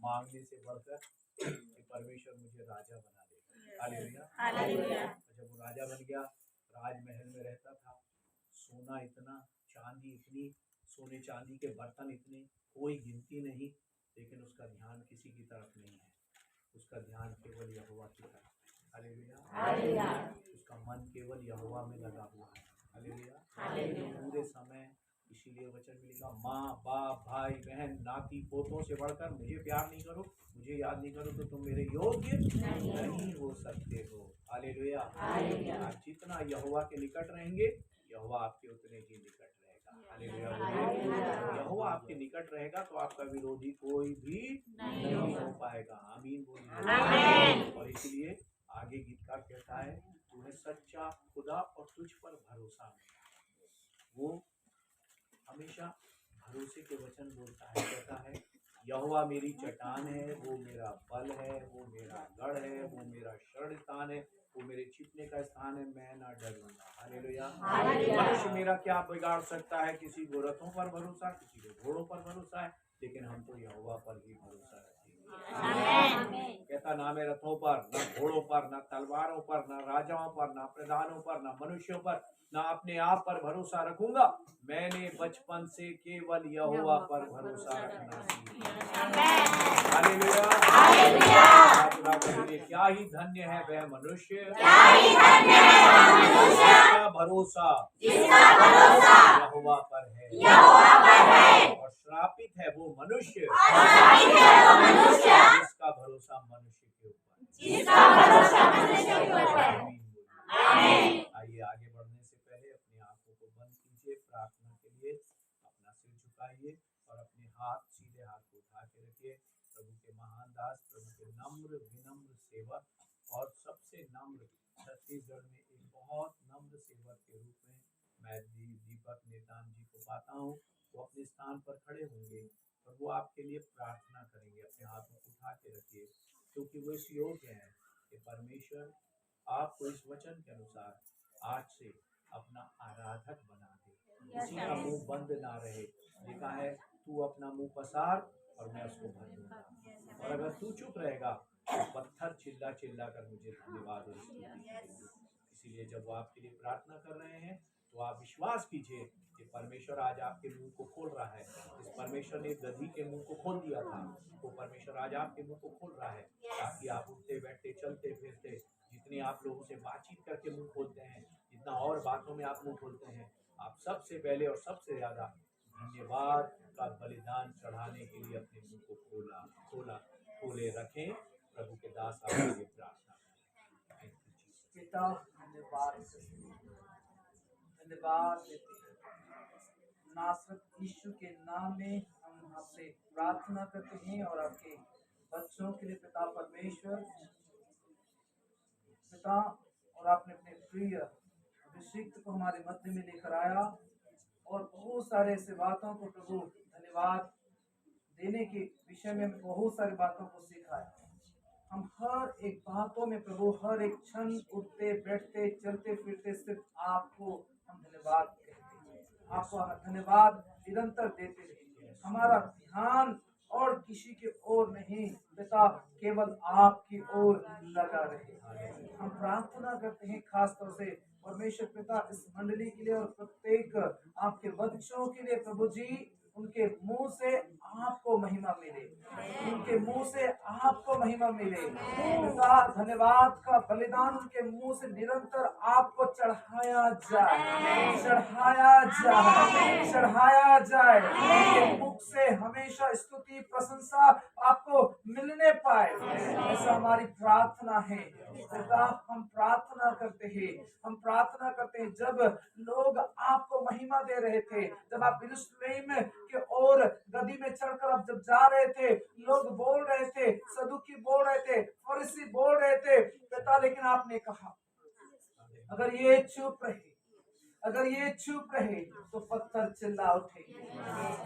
मांगने से बढ़कर कि परमेश्वर मुझे राजा बना दे। हालेलुया। हालेलुया। जब वो राजा बन गया, राजमहल में रहता था, सोना इतना, चांदी इतनी, सोने चांदी के बर्तन इतने, कोई गिनती नहीं, लेकिन उसका ध्यान किसी की तरफ नहीं है, उसका ध्यान केवल यहोवा की तरफ है। हालेलुया। हालेलुया। उसका मन केवल यहोवा में लगा हुआ है। हालेलुया। हालेलुया। पूरे समय, इसीलिए वचन में लिखा, माँ बाप भाई बहन नाती पोतों से बढ़कर मुझे प्यार नहीं करो, मुझे याद नहीं करो तो तुम मेरे योग्य नहीं हो सकते हो। हालेलुया। आप जितना यहोवा के निकट रहेंगे, यहोवा आपके उतने ही निकट रहेगा। हालेलुया। यहोवा आपके निकट रहेगा तो आपका विरोधी कोई भी नहीं हो पाएगा। आमीन बोलिए। और इसलिए आगे गीतकार कहता है, तुम्हें सच्चा खुदा और तुझ पर भरोसा नहीं। वो हमेशा भरोसे के वचन बोलता है, कहता है यहोवा मेरी चट्टान है, वो मेरा बल है, वो मेरा गढ़ है, वो मेरा शरण स्थान है, वो मेरे छिपने का स्थान है, मैं ना डरूंगा। हालेलुया। मनुष्य मेरा क्या बिगाड़ सकता है? किसी को रथों पर भरोसा, किसी को घोड़ों पर भरोसा है, लेकिन हम तो यहोवा पर ही भरोसा रखेंगे। कहता ना मैं रथों पर, ना घोड़ों पर, ना तलवारों पर, ना राजाओं पर, ना प्रधानों पर, ना मनुष्यों पर, ना अपने आप पर भरोसा रखूंगा। मैंने बचपन से केवल यहोवा पर भरोसा रखना सीखा। हालेलुया। क्या ही धन्य है वह मनुष्य, जिसका भरोसा यहोवा पर है। और श्रापित है वो मनुष्य जिसका भरोसा मनुष्य के ऊपर। आइए आगे बढ़ने से पहले अपनी आंखों को बंद कीजिए, प्रार्थना के लिए अपना सिर झुकाइए और अपने हाथ, सीधे हाथ को उठा के रखिए। प्रभु के महान दास, प्रभु के नम्र विनम्र सेवक और सबसे नम्र, छत्तीसगढ़ में एक बहुत नम्र सेवक के रूप में मैं दीपक नेतान जी को पाता हूँ। वो अपने स्थान पर खड़े होंगे और वो आपके लिए प्रार्थना करेंगे। अपने हाथों को उठा के रखिए, क्योंकि वो इस योग्य है कि परमेश्वर आपको इस वचन के अनुसार आज से अपना आराधक बना दे, किसी का मुंह बंद ना रहे। लिखा है, तू अपना मुंह पसार और मैं उसको भर दूंगा। और अगर तू चुप रहेगा तो पत्थर चिल्ला चिल्ला कर मुझे धन्यवाद और स्तुति करेंगे। इसीलिए जब वो आपके लिए प्रार्थना कर रहे हैं तो आप विश्वास कीजिए कि परमेश्वर आज आपके मुंह को खोल रहा है। इस परमेश्वर ने गधी के मुंह को खोल दिया था, वो परमेश्वर आज आपके मुंह को खोल रहा है, ताकि आप उठते बैठते चलते फिरते, जितने आप लोगों से बातचीत करके मुंह खोलते हैं, जितना और बातों में आप मुंह खोलते हैं, आप सबसे पहले और सबसे ज्यादा धन्यवाद का बलिदान चढ़ाने के लिए अपने मुंह को खोले रखें। प्रभु के दास आपके लिए प्रार्थना करें। पिता धन्यवाद देते हैं, नासरत यीशु के नाम में हम आपसे प्रार्थना करते हैं और आपके बच्चों के लिए पिता परमेश्वर, पिता, और आपने अपने प्रिय अभिषिक्त को हमारे मध्य में लेकर आया और बहुत सारे ऐसे बातों को प्रभु धन्यवाद देने के विषय में बहुत सारी बातों को सिखाया। हम हर एक बातों में प्रभु, हर एक क्षण उठते बैठते चलते फिरते सिर्फ आपको हम धन्यवाद कहते हैं, आपको धन्यवाद निरंतर देते रहे। हमारा ध्यान और किसी के ओर नहीं पिता, केवल आपकी ओर लगा रहे। हम प्रार्थना करते हैं खास तौर से परमेश्वर पिता इस मंडली के लिए और प्रत्येक आपके बच्चों के लिए प्रभु जी, उनके मुंह से आपको महिमा मिले, उनके मुंह से आपको महिमा मिले। पिता धन्यवाद का बलिदान उनके मुंह से निरंतर आपको चढ़ाया जाए, चढ़ाया जाए, चढ़ाया जाए। उनके मुख से हमेशा स्तुति प्रशंसा आपको मिलने पाए, ऐसा हमारी प्रार्थना है। पिता हम प्रार्थना करते हैं, हम प्रार्थना करते हैं, जब लोग आपको महिमा दे रहे थे, जब आप यरूशलेम के ओर गद्दी में चढ़कर आप जब जा रहे थे, लोग बोल रहे थे, सदूकी बोल रहे थे, फरीसी बोल रहे थे पिता, लेकिन आपने कहा अगर ये चुप रहे, अगर ये चुप रहे तो पत्थर चिल्ला उठेंगे,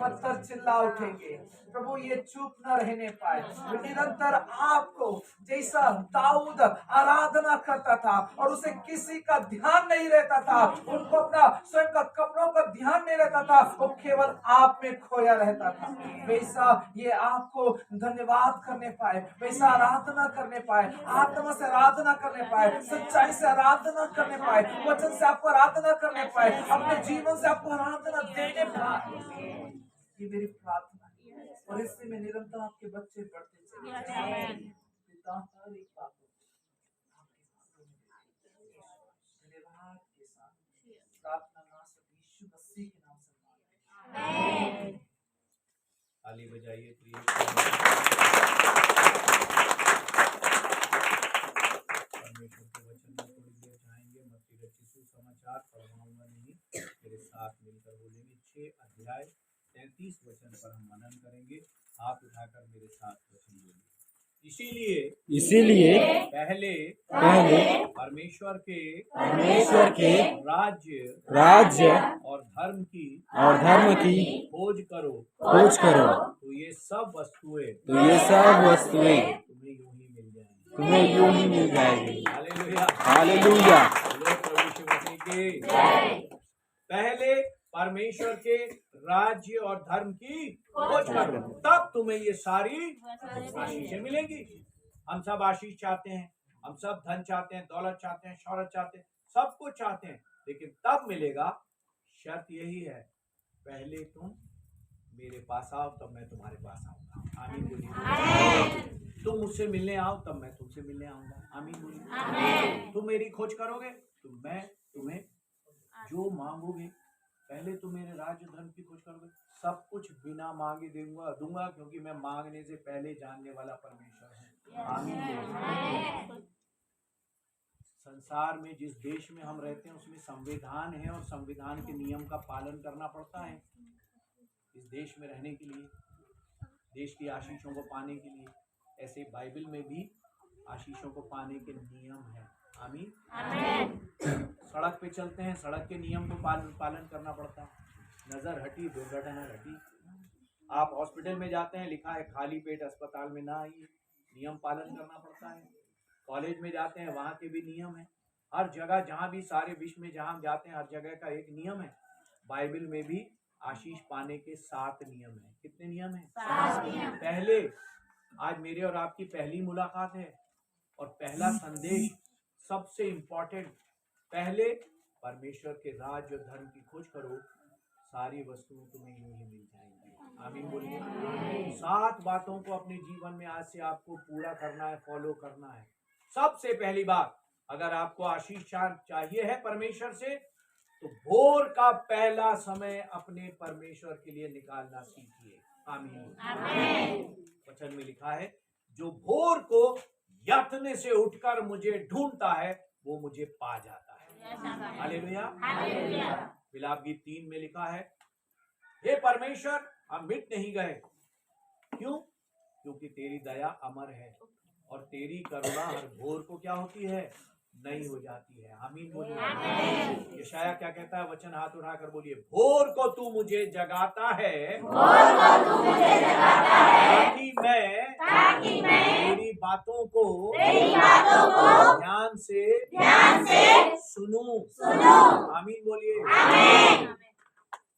पत्थर चिल्ला उठेंगे। प्रभु ये चुप न रहने पाए, वे निरंतर आपको, जैसा दाऊद आराधना करता था और उसे किसी का ध्यान नहीं रहता था, उनको अपना स्वयं का कपड़ों का ध्यान नहीं रहता था, वो केवल आप में खोया रहता था, वैसा ये आपको धन्यवाद करने पाए, वैसा आराधना करने पाए, आत्मा से आराधना करने पाए, सच्चाई से आराधना करने पाए, वचन से आपको आराधना करने पाए, अपने जीवन से आपको आराधना देने पाए। ये मेरी प्रार्थना है और इससे में निरंतर आपके बच्चे बढ़ते चले जाएं। पिता हर एक बात को आपके हाथों में धन्यवाद के साथ प्रार्थना नासक यीशु मसीह के नाम से मांगते हैं। ताली बजाइए प्रिय। परमेश्वर के वचन में थोड़ी देर जाएंगे। मत्ती रचित सुसमाचार पढ़वाऊंगा नहीं, मेरे साथ मिलकर बोलेंगे। 6 अध्याय 33 वचन पर हम मनन करेंगे। हाथ उठाकर मेरे साथ वचन बोलिए। इसीलिए पहले परमेश्वर के राज्य और धर्म की खोज करो, तो ये सब वस्तुएं तुम्हें यूं ही मिल जाएंगी। हालेलुया। प्रभु यीशु मसीह की। पहले परमेश्वर के राज्य और धर्म की खोज करो, तब तुम्हें ये सारी आशीषें मिलेंगी। हम सब आशीष चाहते हैं, हम सब धन चाहते हैं, दौलत चाहते हैं, शौहरत चाहते हैं, सब कुछ चाहते हैं, लेकिन तब मिलेगा। शर्त यही है, पहले तुम मेरे पास आओ तब मैं तुम्हारे पास आऊंगा। आमीन बोलिए। तुम मुझसे मिलने आओ तब मैं तुमसे मिलने आऊंगा। आमीन बोलिए। तुम मेरी खोज करोगे तो मैं तुम्हें जो मांगोगे, पहले तुम मेरे राज्य धर्म की खोज करोगे, सब कुछ बिना मांगे दूंगा, क्योंकि मैं मांगने से पहले जानने वाला परमेश्वर हूँ। आमीन। संसार में जिस देश में हम रहते हैं उसमें संविधान है और संविधान के नियम का पालन करना पड़ता है इस देश में रहने के लिए, देश की आशीषों को पाने के लिए। ऐसे बाइबल में भी आशीषों को पाने के नियम है। आमीन। सड़क पे चलते हैं, सड़क के नियम को पालन करना पड़ता है। नजर हटी, दुर्घटना घटी। आप हॉस्पिटल में जाते हैं, लिखा है खाली पेट अस्पताल में ना आइए, नियम पालन करना पड़ता है। कॉलेज में जाते हैं, वहाँ के भी नियम है। हर जगह जहाँ भी सारे विश्व में जहाँ जाते हैं, हर जगह का एक नियम है। बाइबल में भी आशीष पाने के 7 नियम है। कितने नियम है? 7 नियम। पहले, आज मेरे और आपकी पहली मुलाकात है और पहला संदेश सबसे इम्पोर्टेंट, पहले परमेश्वर के राज्य और धर्म की खोज करो, सारी वस्तुएं तुम्हें यूं ही मिल जाएंगी। आमीन बोलिए। 7 बातों को अपने जीवन में आज से आपको पूरा करना है, फॉलो करना है। सबसे पहली बात, अगर आपको आशीष चाहिए है परमेश्वर से, तो भोर का पहला समय अपने परमेश्वर के लिए निकालना सीखिए। आमीन। वचन में लिखा है, जो भोर को यत्न से उठकर मुझे ढूंढता है वो मुझे पा जाता है। हालेलुया। विलाप गीत 3 में लिखा है, हे परमेश्वर हम मिट नहीं गए। क्यों? क्योंकि तेरी दया अमर है और तेरी करुणा हर भोर को क्या होती है? नई हो जाती है। आमीन बोलिए। यशाया क्या कहता है? वचन हाथ उठाकर बोलिए, भोर को तू मुझे जगाता है, ताकि मैं तेरी बातों को ध्यान से सुनूं। आमीन बोलिए।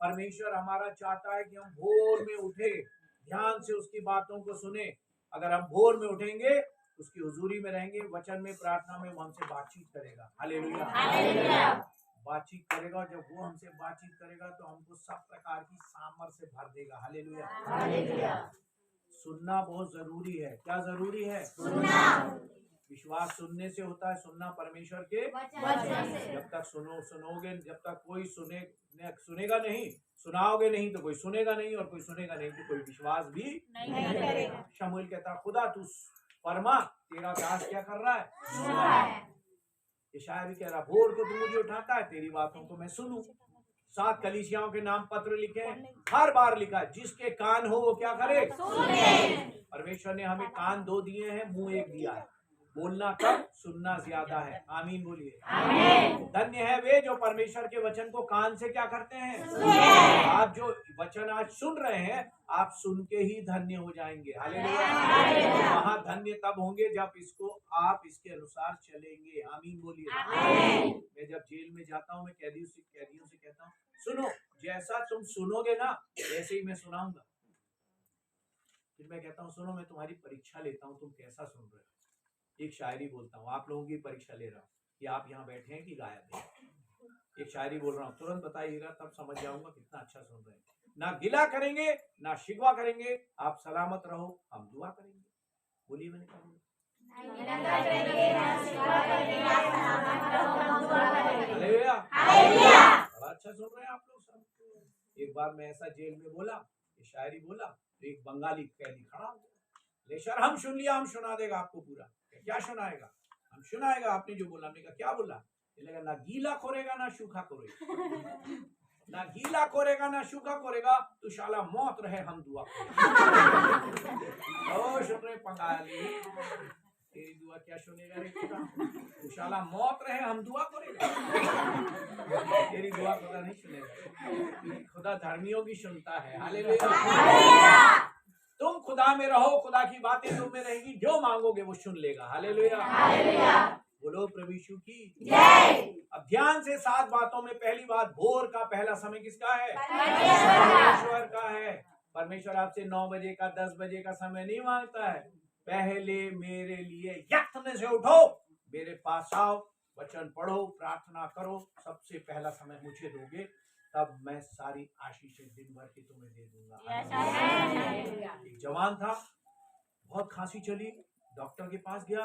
परमेश्वर हमारा चाहता है कि हम भोर में उठे, ध्यान से उसकी बातों को सुने। अगर हम भोर में उठेंगे, उसकी हुजूरी में रहेंगे, वचन में, प्रार्थना में, वो हमसे बातचीत करेगा। हालेलुया। बातचीत करेगा, जब वो हमसे बातचीत करेगा तो हमको सब प्रकार की सामर्थ्य से भर देगा। हालेलुया। सुनना बहुत जरूरी है। क्या जरूरी है? सुनना। विश्वास सुनने से होता है, सुनना परमेश्वर के वचन से। जब तक सुनोगे, जब तक कोई सुनेगा नहीं, सुनाओगे नहीं तो कोई सुनेगा नहीं, और कोई सुनेगा नहीं तो कोई विश्वास भी नहीं करेगा। शमूएल कहता, खुदा तू परमा, तेरा दास क्या कर रहा है? सुन रहा है। यशायाह भी कह रहा, भोर को तू मुझे उठाता है, तेरी बातों को मैं सुनूं। 7 कलीसियाओं के नाम पत्र लिखे, हर बार लिखा है, जिसके कान हो वो क्या करे? सुने। परमेश्वर ने हमें कान 2 दिए हैं, मुंह 1 दिया है। बोलना कम, सुनना ज्यादा है। आमीन बोलिए। आमीन। धन्य है वे जो परमेश्वर के वचन को कान से क्या करते हैं, आप जो वचन आज सुन रहे हैं, आप सुन के ही धन्य हो जाएंगे। हालेलुया। वहां धन्य तब होंगे जब इसको आप इसके अनुसार चलेंगे। आमीन बोलिए। मैं जब जेल में जाता हूँ, मैं कैदियों से कहता हूँ, सुनो, जैसा तुम सुनोगे ना वैसे ही मैं सुनाऊंगा। फिर मैं कहता हूँ, सुनो, मैं तुम्हारी परीक्षा लेता हूँ, तुम कैसा सुन रहे हो। एक शायरी बोलता हूँ, आप लोगों की परीक्षा ले रहा हूँ कि आप यहाँ बैठे हैं कि गायब हैं। एक शायरी बोल रहा हूँ, तुरंत बताइएगा, तब समझ जाऊंगा कितना अच्छा सुन रहे हैं। ना गिला करेंगे ना शिकवा करेंगे, आप सलामत रहो, हम दुआ करेंगे। बोलिए, मैंने कहा बड़ा अच्छा सुन रहे हैं आप लोग सब। एक बार मैं ऐसा जेल में बोला, ये शायरी बोला, तो एक बंगाली कैदी खड़ा हो गया, ले सर हम सुन लिया, हम सुना देगा आपको पूरा। क्या सुनाएगा? हम सुनाएगा आपने जो बोला। हमने कहा क्या बोला? ये लगा, ना गीला खोरेगा ना सूखा खोरेगा, ना गीला खोरेगा ना सूखा खोरेगा, तो शाला मौत रहे हम दुआ ओ सुन रहे बंगाली, तेरी दुआ क्या सुनेगा रे खुदा? तू शाला मौत रहे हम दुआ करेगा, तेरी दुआ खुदा नहीं सुनेगा। खुदा धर्मियों की सुनता है। हालेलुया। तुम खुदा में रहो, खुदा की बातें तुम में रहेगी, जो मांगोगे वो सुन लेगा। हालेलुया। बोलो प्रभु यीशु की जय। अब ध्यान से 7 बातों में पहली बात, भोर का पहला समय किसका है? परमेश्वर का है। परमेश्वर आपसे 9 बजे का 10 बजे का समय नहीं मांगता है। पहले मेरे लिए यत्न से उठो, मेरे पास आओ, वचन पढ़ो, प्रार्थना करो, सबसे पहला समय मुझे दोगे, तब मैं सारी आशीषें दिन भर की तुम्हें दे दूंगा। एक जवान था, बहुत खांसी चली, डॉक्टर के पास गया।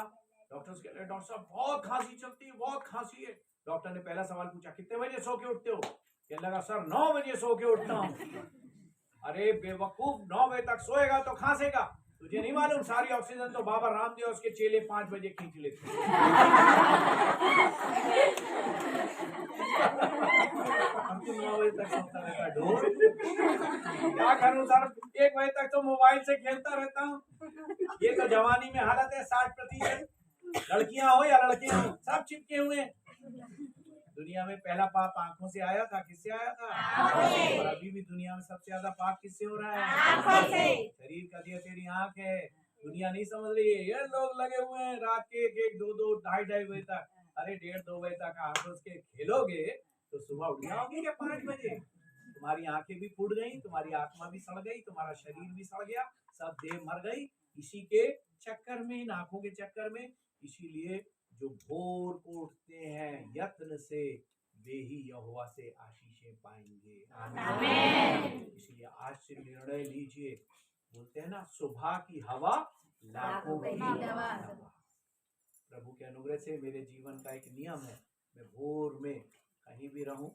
डॉक्टर से कह रहे, डॉक्टर साहब बहुत खांसी चलती है, बहुत खांसी है। डॉक्टर ने पहला सवाल पूछा, कितने बजे सो के उठते हो? कहने लगा, सर 9 बजे सो के उठता हूँ। अरे बेवकूफ, 9 बजे तक सोएगा तो खांसेगा, तुझे नहीं मालूम सारी ऑक्सीजन तो बाबा रामदेव और उसके चेले 5 बजे खींच लेते हैं। हम तो 9 बजे तक सोता रहता ढोल, क्या करूं सर, 1 बजे तक तो मोबाइल से खेलता रहता हूँ। ये तो जवानी में हालत है। 60% लड़कियां हो या लड़के हो, सब चिपके हुए। दुनिया में पहला पाप आंखों से आया था। किससे आया था? और अभी भी दुनिया में सबसे ज्यादा पाप किससे हो रहा है? आंखों से। शरीर का दिया तेरी आंख है। दुनिया नहीं समझ रही है। ये लोग लगे हुए हैं रात के 1, 2, 2.5 बजे तक। अरे 1.5, 2 बजे तक आंखों से खेलोगे तो सुबह उठ जाओगे क्या 5 बजे? तुम्हारी आंखें भी फूट गई, तुम्हारी आत्मा भी सड़ गई, तुम्हारा शरीर भी सड़ गया, सब देह मर गई इसी के चक्कर में, इन आंखों के चक्कर में। इसीलिए जो भोर को उठते हैं यत्न से, वे ही यहोवा से आशीषें पाएंगे। आमीन। इसलिए आज से निर्णय लीजिए। बोलते हैं ना, सुबह की हवा लाखों की दवा। प्रभु के अनुग्रह से मेरे जीवन का एक नियम है, मैं भोर में कहीं भी रहूं,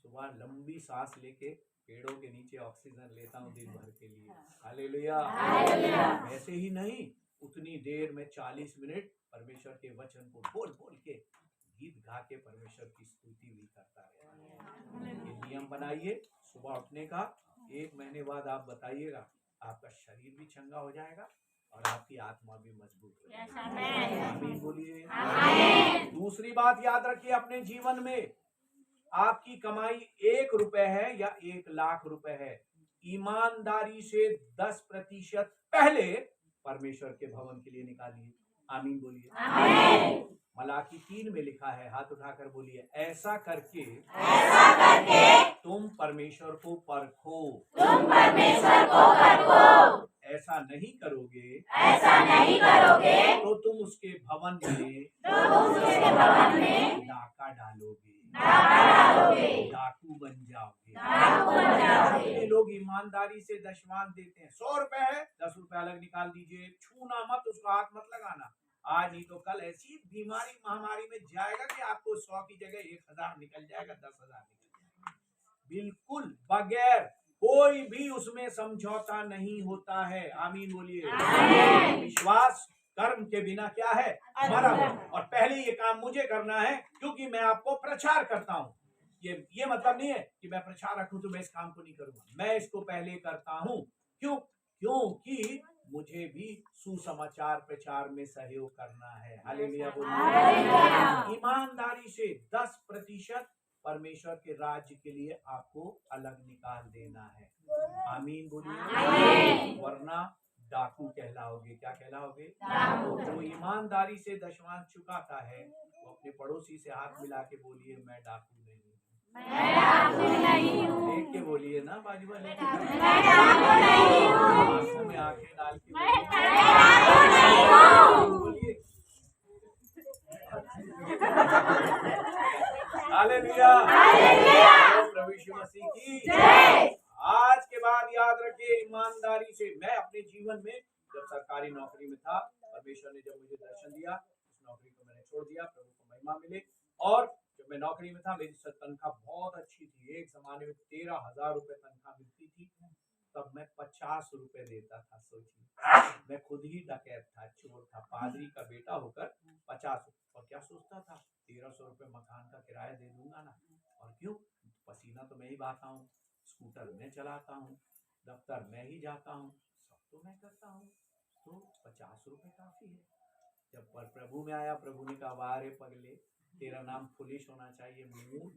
सुबह लंबी सांस लेके पेड़ों के नीचे ऑक्सीजन लेता हूं दिन भर के लिए। हालेलुया। ऐसे ही नहीं, उतनी देर में 40 मिनट परमेश्वर के वचन को बोल बोल के, गीत गा के परमेश्वर की स्तुति भी करता है। ये नियम बनाइए सुबह उठने का। 1 महीने बाद आप बताइएगा, आपका शरीर भी चंगा हो जाएगा और आपकी आत्मा भी मजबूत हो जाएगी। आमीन बोलिए। दूसरी बात याद रखिए, अपने जीवन में आपकी कमाई 1 रुपए है या 1 लाख रुपए है, ईमानदारी से 10% पहले परमेश्वर के भवन के लिए निकालिए। आमीन बोलिए। मलाकी 3 में लिखा है, हाथ उठाकर बोलिए, ऐसा करके तुम परमेश्वर को परखो। ऐसा नहीं करोगे तो तुम उसके भवन में डाका डालोगे, डाकू बन जाओगे। लोग ईमानदारी से दशमांश देते हैं। 100 रुपए है, 10 रुपए अलग निकाल दीजिए, छूना मत, उसको हाथ मत लगाना। आज नहीं तो कल ऐसी बीमारी महामारी में जाएगा कि आपको 100 की जगह 1000 निकल जाएगा, 10,000 निकल जाएगा। बिल्कुल बगैर कोई भी उसमें समझौता नहीं होता है। आमीन बोलिए। विश्वास कर्म के बिना क्या है? मरा। और पहले ये काम मुझे करना है क्योंकि मैं आपको प्रचार करता हूँ। ये मतलब नहीं है कि मैं प्रचारक हूं तो मैं इस काम को नहीं करूंगा। मैं इसको पहले करता हूँ। क्यों? क्योंकि मुझे मुझे भी सुसमाचार प्रचार में सहयोग करना है। हालेलुया बोलिए। ईमानदारी से 10% परमेश्वर के राज्य के लिए आपको अलग निकाल देना है। आमीन बोलिए। वरना डाकू कहलाओगे। क्या कहलाओगे? जो ईमानदारी से दशमांश चुकाता है वो अपने पड़ोसी से हाथ मिला के बोलिए, मैं डाकू नहीं हूँ। देख के बोलिए ना बाजू वाले, आंखों में आंखें डाल के बोलिए। हालेलुया। प्रभु यीशु मसीह की जय। आज के बाद याद रखिए, ईमानदारी से मैं अपने जीवन में जब सरकारी नौकरी में था, परमेश्वर ने जब मुझे दर्शन दिया, उस नौकरी को मैंने छोड़ दिया, प्रभु को महिमा मिले। और जब मैं नौकरी में था, मेरी तनख्वाह बहुत अच्छी थी। एक जमाने में 13,000 रुपए तनख्वाह मिलती थी। तब मैं 50 रुपए देता था। सोचिए, मैं खुद ही डकैत था, चोर था, पादरी का बेटा होकर 50। और क्या सोचता था, 1300 रुपए मकान का किराया दे दूंगा ना। और क्यों? पसीना तो मैं ही बहाता हूँ, स्कूटर मैं चलाता हूँ, दफ्तर मैं ही जाता हूँ, सब तो मैं करता हूँ, तो 50 रुपए काफी है। जब पर प्रभु में आया, प्रभु ने कहा, वाह रे पगले, तेरा नाम फुलिश होना चाहिए। मूर्ख,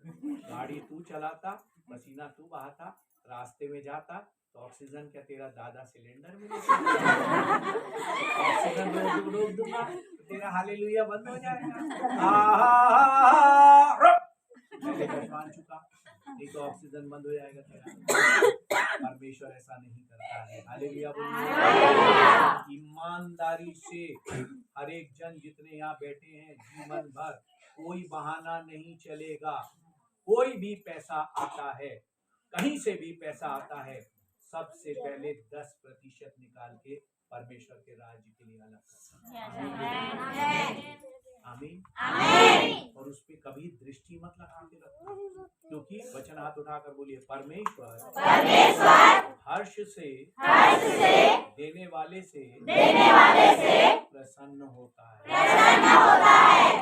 गाड़ी तू चलाता, पसीना तू बहाता, रास्ते में जाता तो ऑक्सीजन क्या तेरा दादा सिलेंडर में ऑक्सीजन रोक दूंगा तो तेरा हालेलुया बंद हो जाएगा। चुका नहीं तो ऑक्सीजन बंद हो जाएगा तेरा। परमेश्वर ऐसा नहीं करता है। हालेलुया बोलिए। ईमानदारी से हर एक जन जितने यहाँ बैठे हैं, जीवन भर कोई बहाना नहीं चलेगा। कोई भी पैसा आता है, कहीं से भी पैसा आता है, सबसे पहले 10% निकाल के परमेश्वर के राज्य के लिए अलग करना है। आमीन। और उस पर कभी दृष्टि मत लगा के रखो, क्योंकि वचन हाथ उठाकर बोलिए, परमेश्वर हर्ष से देने वाले से प्रसन्न होता है।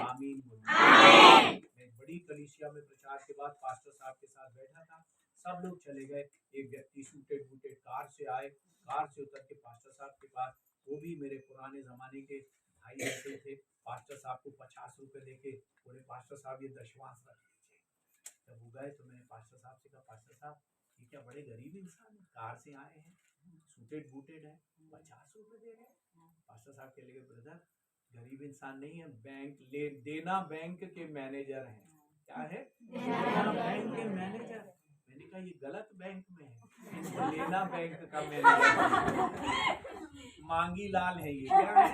आमीन। मैं बड़ी कलीसिया में प्रचार के बाद पास्टर साहब के साथ बैठा था, सब लोग चले गए। एक व्यक्ति सूटेड बूटेड कार से आए, कार से उतर के पास्टर साहब के पास, वो भी मेरे पुराने जमाने के भाई ऐसे थे। पास्टर साहब को 50 रुपए देके बोले, पास्टर साहब ये दशमांश रख लीजिए। जब वो गए तो मैंने पास्टर साहब से कहा, पास्टर साहब ये क्या बड़े गरीब इंसान है, कार से आए हैं, सूटेड बूटेड है, 50 रुपए दे रहे हैं। पास्टर साहब कह लगे, ब्रदर गरीब इंसान नहीं है, बैंक ले देना बैंक के मैनेजर हैं। क्या है? देना बैंक के मैनेजर। मैंने कहा ये गलत बैंक में है, लेना बैंक का मैनेजर। मांगी लाल है ये, क्या है?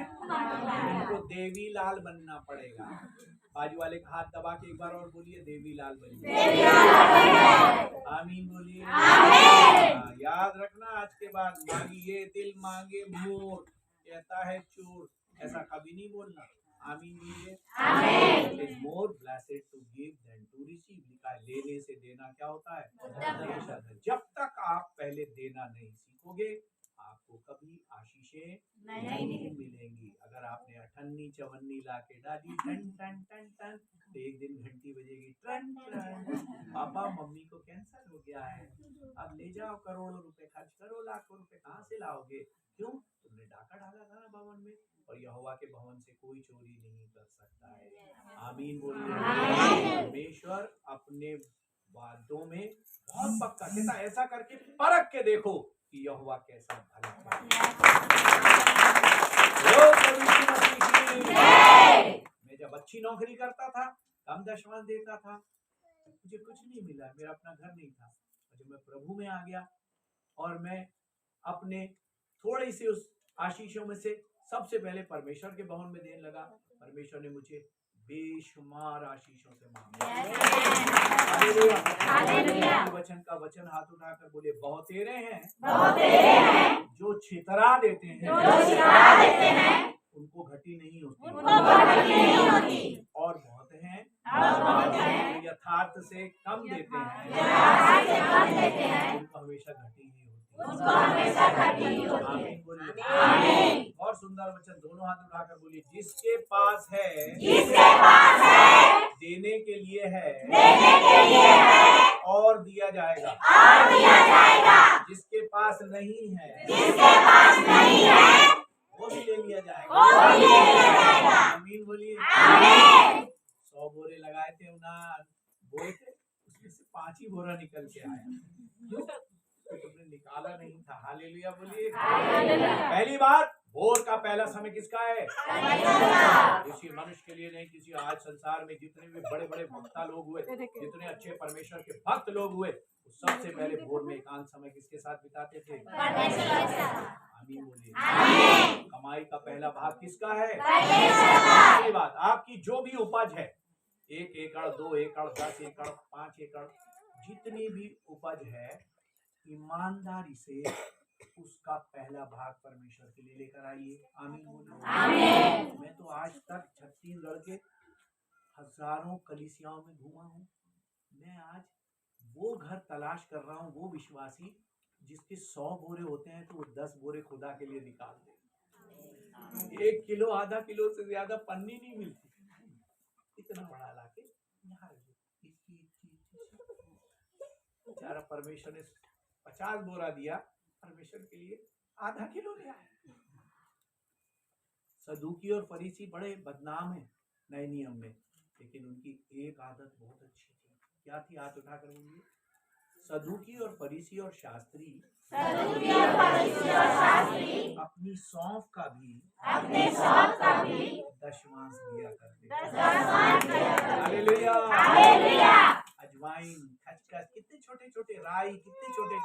इनको देवी लाल बनना पड़ेगा। बाजू वाले का हाथ दबा के एक बार और बोलिए, देवी लाल बनिए। आमीन बोलिए। याद रखना, आज के बाद मांगिए दिल मांगे मोर, कहता है चोर, ऐसा कभी नहीं बोलना। आमीन बोलिए। More blessed to give than to receive. लिखा है, लेने से देना क्या होता है? जब तक आप पहले देना नहीं सीखोगे, आपको कभी आशीषें नहीं मिलेंगी। अगर आपने अठन्नी चवन्नी ला के डाली टन टन टन टन, तो एक दिन घंटी बजेगी टन टन, पापा मम्मी को कैंसर हो गया है, अब ले जाओ, करोड़ों रुपए खर्च करो, लाखों रुपए कहाँ से लाओगे? क्यों? तुमने डाका डाला था ना भवन में। और यहोवा के भवन से कोई चोरी नहीं कर सकता है। आमीन बोलिए। परमेश्वर अपने वादों में बहुत पक्का कहता है, ऐसा करके परख के देखो कि यहोवा कैसा भला है। मैं जब अच्छी नौकरी करता था, कम दशमांश देता था, मुझे कुछ नहीं मिला, मेरा अपना घर नहीं था। जब मैं प्रभु में आ गया और मैं अपने थोड़ी सी उस आशीषों में से सबसे पहले परमेश्वर के भवन में देने लगा, परमेश्वर ने मुझे बेशुमार आशीषों से मांगा। वचन का वचन हाथ उठाकर बोले, बहुतेरे हैं जो छितरा देते हैं उनको घटी नहीं होती, और बहुत हैं जो यथार्थ से कम देते हैं उनको हमेशा घटी नहीं होती। आमीन बोलिए। और सुंदर वचन, दोनों हाथ उठाकर बोलिए, जिसके पास है देने के लिए है और दिया जाएगा, जिसके पास नहीं है बोरा निकल के आया, क्यों? तो तुमने निकाला नहीं था। हालेलुया बोलिए। पहली बात, भोर का पहला समय किसका है? किसी मनुष्य के लिए नहीं, किसी आज संसार में जितने भी बड़े बड़े भक्ता लोग हुए, जितने अच्छे परमेश्वर के भक्त लोग हुए, वो सबसे पहले भोर में एकांत समय किसके साथ बिताते थे? आमीन बोलिए। कमाई का पहला भाग किसका है? पहली बात, आपकी जो भी उपज है, 1 एकड़ 2 एकड़ 10 एकड़ 5 एकड़, जितनी भी उपज है, ईमानदारी से उसका पहला भाग परमेश्वर के लिए लेकर आइए। आमीन बोलिए। मैं तो आज तक छत्तीसगढ़ के हजारों कलीसियाओं में घूमा हूँ। मैं आज वो घर तलाश कर रहा हूँ, वो विश्वासी जिसके 100 बोरे होते हैं तो वो 10 बोरे खुदा के लिए निकाल दे। 1 किलो आधा किलो से ज्यादा पन्नी नहीं मिलती। इतना बड़ा लाके यहाँ बेचारा परमेश्वर ने 50 बोरा दिया, परमेश्वर के लिए आधा किलो ले आया। सदूकी और फरीसी बड़े बदनाम हैं नए नियम में, लेकिन उनकी एक आदत बहुत अच्छी थी। क्या थी? हाथ उठाकर बोलिए। सदूकी और फरीसी और शास्त्री अपनी सौंफ का भी दशमांश दिया करते। हालेलुया। अजवाइन, खचखच, कितने छोटे छोटे, राई, कितने छोटे,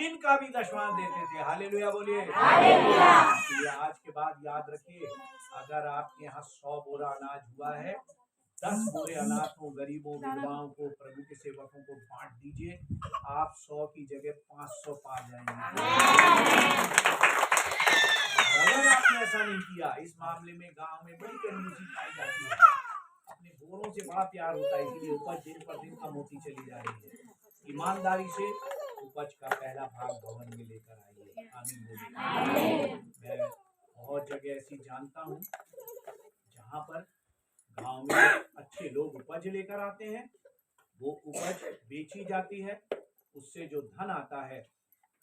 इनका भी दशमांश देते थे। हालेलुया बोलिए। इसलिए आज के बाद याद रखिए, अगर आपके यहाँ 100 बोरा अनाज हुआ है, 10 बोरे अनाथों, गरीबों, विधवाओं को, प्रभु के सेवकों को बांट दीजिए। आप 100 की जगह 500 पा जाएंगे। अगर आपने ऐसा नहीं किया, इस मामले में गांव में बड़ी कंजूसी पाई जाती है। अपने बोरों से बड़ा प्यार होता है, इसलिए उपज दिन पर दिन कम होती चली जा रही है। ईमानदारी से उपज का पहला भाग भवन में लेकर आइए। आमीन बोलिए। मैं बहुत जगह ऐसी जानता हूँ जहाँ पर गांव में अच्छे लोग उपज लेकर आते हैं, वो उपज बेची जाती है, उससे जो धन आता है,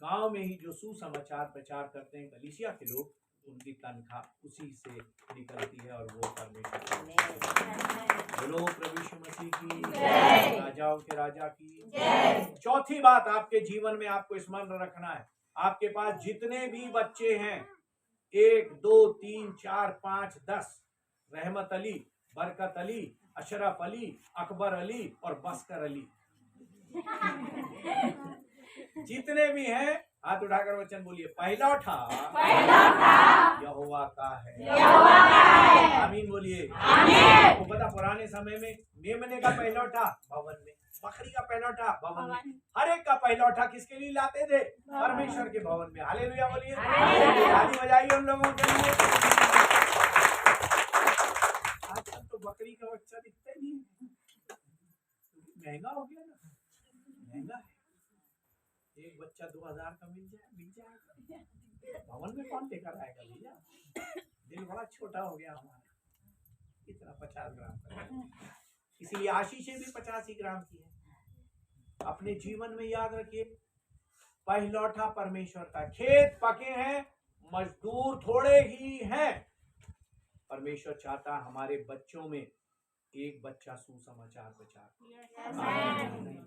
गांव में ही जो सुसमाचार प्रचार करते हैं कलीसिया के लोग, उनकी तनख्वाह उसी से निकलती है और वो परमेश्वर। बोलो प्रभु यीशु मसीह की, राजाओं के राजा की। चौथी बात आपके जीवन में आपको स्मरण रखना है, आपके पास जितने भी बच्चे हैं, 1 2 3 4 5 10, रहमत अली, बरकत अली, अशरफ अली, अकबर अली और बस्कर अली, जितने भी हैं, हाथ उठाकर वचन बोलिए। पहला उठा यहोवा का है। आमीन बोलिए। आपको पता, पुराने समय में मेमने का पहला उठा भवन में, बकरी का पहला उठा भवन में, हर एक का पहला उठा किसके लिए लाते थे? परमेश्वर के भवन में। हालेलुया बोलिए। ताली बजाइए उन लोगों के लिए। आजकल तो बकरी का बच्चा दिखता ही नहीं, महंगा हो गया ना, महंगा है। एक बच्चा 2000 का मिल जाएगा। भवन में कौन लेकर आएगा भैया? दिल बड़ा छोटा हो गया हमारा, इतना 50 ग्राम का। इसीलिए आशीषें भी 50 ही ग्राम की है। अपने जीवन में याद रखिए, पहलौठा परमेश्वर का। खेत पके हैं, मजदूर थोड़े ही हैं। परमेश्वर चाहता हमारे बच्चों में एक बच्चा सुसमाचार प्रचार।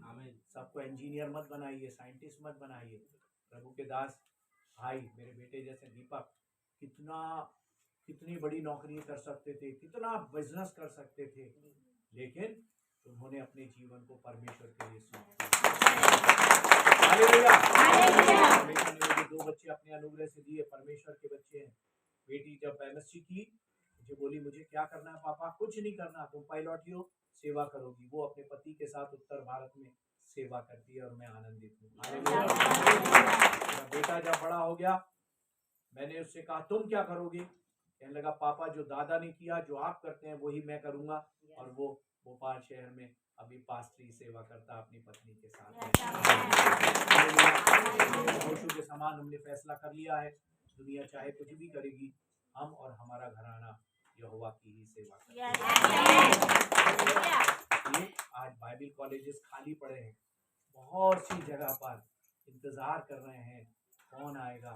आमीन। सबको इंजीनियर मत बनाइए, साइंटिस्ट मत बनाइए। प्रभु के दास भाई, मेरे बेटे जैसे दीपक, कितनी बड़ी नौकरी कर सकते थे, कितना बिजनेस कर सकते थे, लेकिन उन्होंने अपने जीवन को परमेश्वर के लिए सौंप दिया। हालेलुया। परमेश्वर ने मुझे 2 बच्चे अपने अनुग्रह से दिए, परमेश्वर के बच्चे हैं। बेटी जब एमएससी की, मुझे बोली, मुझे क्या करना है पापा? कुछ नहीं करना, तुम पायलट हो, सेवा करोगी। वो अपने पति के साथ उत्तर भारत में सेवा करती है और मैं आनंदित हूँ। मेरा बेटा जब बड़ा हो गया, मैंने उससे कहा तुम क्या करोगे? कहने लगा, पापा जो दादा ने किया, जो आप करते हैं वही मैं करूंगा। और वो भोपाल शहर में अभी पास्टरी सेवा करता अपनी पत्नी के साथ। यहोशू के समान हमने फैसला कर लिया है, दुनिया चाहे कुछ भी करेगी, हम और हमारा घराना यहोवा की ही सेवा करेंगे। आज बाइबल कॉलेजेस खाली पड़े हैं, बहुत सी जगह पर इंतजार कर रहे हैं, कौन आएगा,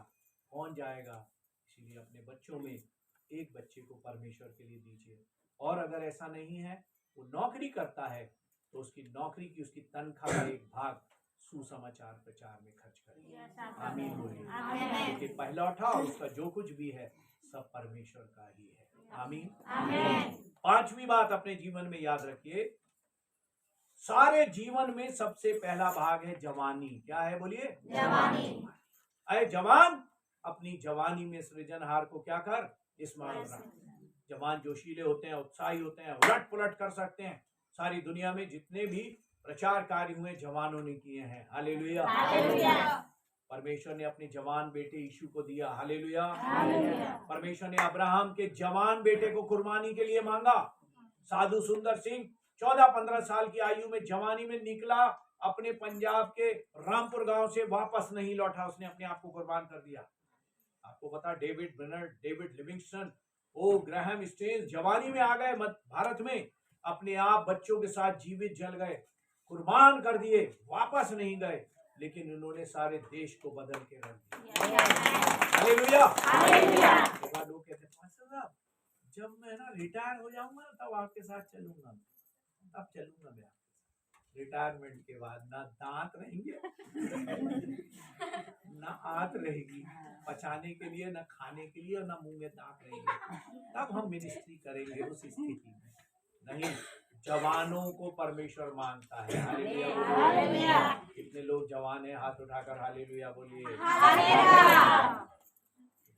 कौन जाएगा। इसीलिए अपने बच्चों में एक बच्चे को परमेश्वर के लिए दीजिए। और अगर ऐसा नहीं है, वो नौकरी करता है, तो उसकी नौकरी की, उसकी तनख्वाह का एक भाग सुसमाचार प्रचार में खर्च करें। आमीन बोलिए। क्योंकि पहला उठाओ, उसका जो कुछ भी है सब परमेश्वर का ही है। आमीन। पांचवी बात अपने जीवन में याद रखिए, सारे जीवन में सबसे पहला भाग है जवानी। क्या है बोलिए? जवानी। अरे जवान, अपनी जवानी में सृजनहार को क्या कर? स्मरण रख। जवान जोशीले होते हैं, उत्साही होते हैं, उलट पुलट कर सकते हैं। सारी दुनिया में जितने भी प्रचार कार्य हुए जवानों ने किए हैं। हालेलुया। परमेश्वर ने अपने जवान बेटे यीशु को दिया। हालेलुया। परमेश्वर ने अब्राहम के जवान बेटे को कुर्बानी के लिए मांगा। साधु सुंदर सिंह 14-15 साल की आयु में जवानी में निकला, अपने पंजाब के रामपुर गांव से वापस नहीं लौटा, उसने अपने आप को कुर्बान कर दिया। आपको पता, डेविड ब्रनर, डेविड लिविंगस्टन, ओ ग्राहम स्टेन्स जवानी में आ गए भारत में, अपने आप बच्चों के साथ जीवित जल गए, कुर्बान कर दिए, वापस नहीं गए, लेकिन उन्होंने सारे देश को बदल के रख दिया। हालेलुया। लोग कहते हैं, पास्टर साहब जब मैं ना रिटायर हो जाऊंगा ना तब आपके साथ चलूंगा, तब चलूंगा मैं आपके साथ। रिटायरमेंट के बाद ना दांत रहेंगे ना आंत रहेगी पचाने के लिए, ना खाने के लिए, और ना मुंह में दांत रहेंगे, तब हम मिनिस्ट्री करेंगे उस स्थिति में। नहीं, जवानों को परमेश्वर मांगता है। हालेलुया। कितने लोग जवान हैं? हाथ उठाकर हालेलुया बोलिए।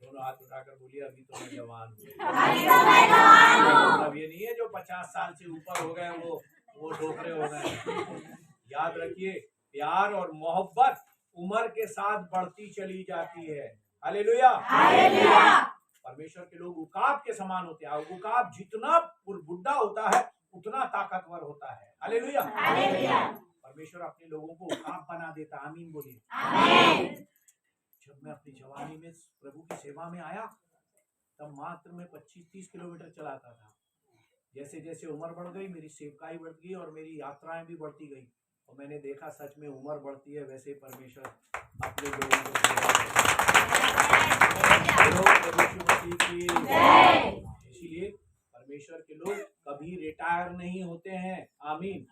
दोनों हाथ उठाकर बोलिए, अभी तो मैं जवान हूँ। मतलब ये नहीं है जो 50 साल से ऊपर हो गए वो डोकरे हो गए। याद रखिए, प्यार और मोहब्बत उम्र के साथ बढ़ती चली जाती है। हालेलुया। परमेश्वर के लोग उकाब के समान होते हैं। उकाब जितना बुढ़ा होता है उतना ताकतवर होता है। हालेलुया। परमेश्वर अपने लोगों को उकाब बना देता। आमीन बोलिए। जब मैं अपनी जवानी में प्रभु की सेवा में आया तब मात्र मैं 25-30 किलोमीटर चलाता था। जैसे जैसे उम्र बढ़ गई, मेरी सेवकाई बढ़ गई और मेरी यात्राएं भी बढ़ती गई, और मैंने देखा सच में उम्र बढ़ती है वैसे परमेश्वर अपने लोगों को इसीलिए परमेश्वर के लोग कभी रिटायर नहीं होते हैं। आमीन।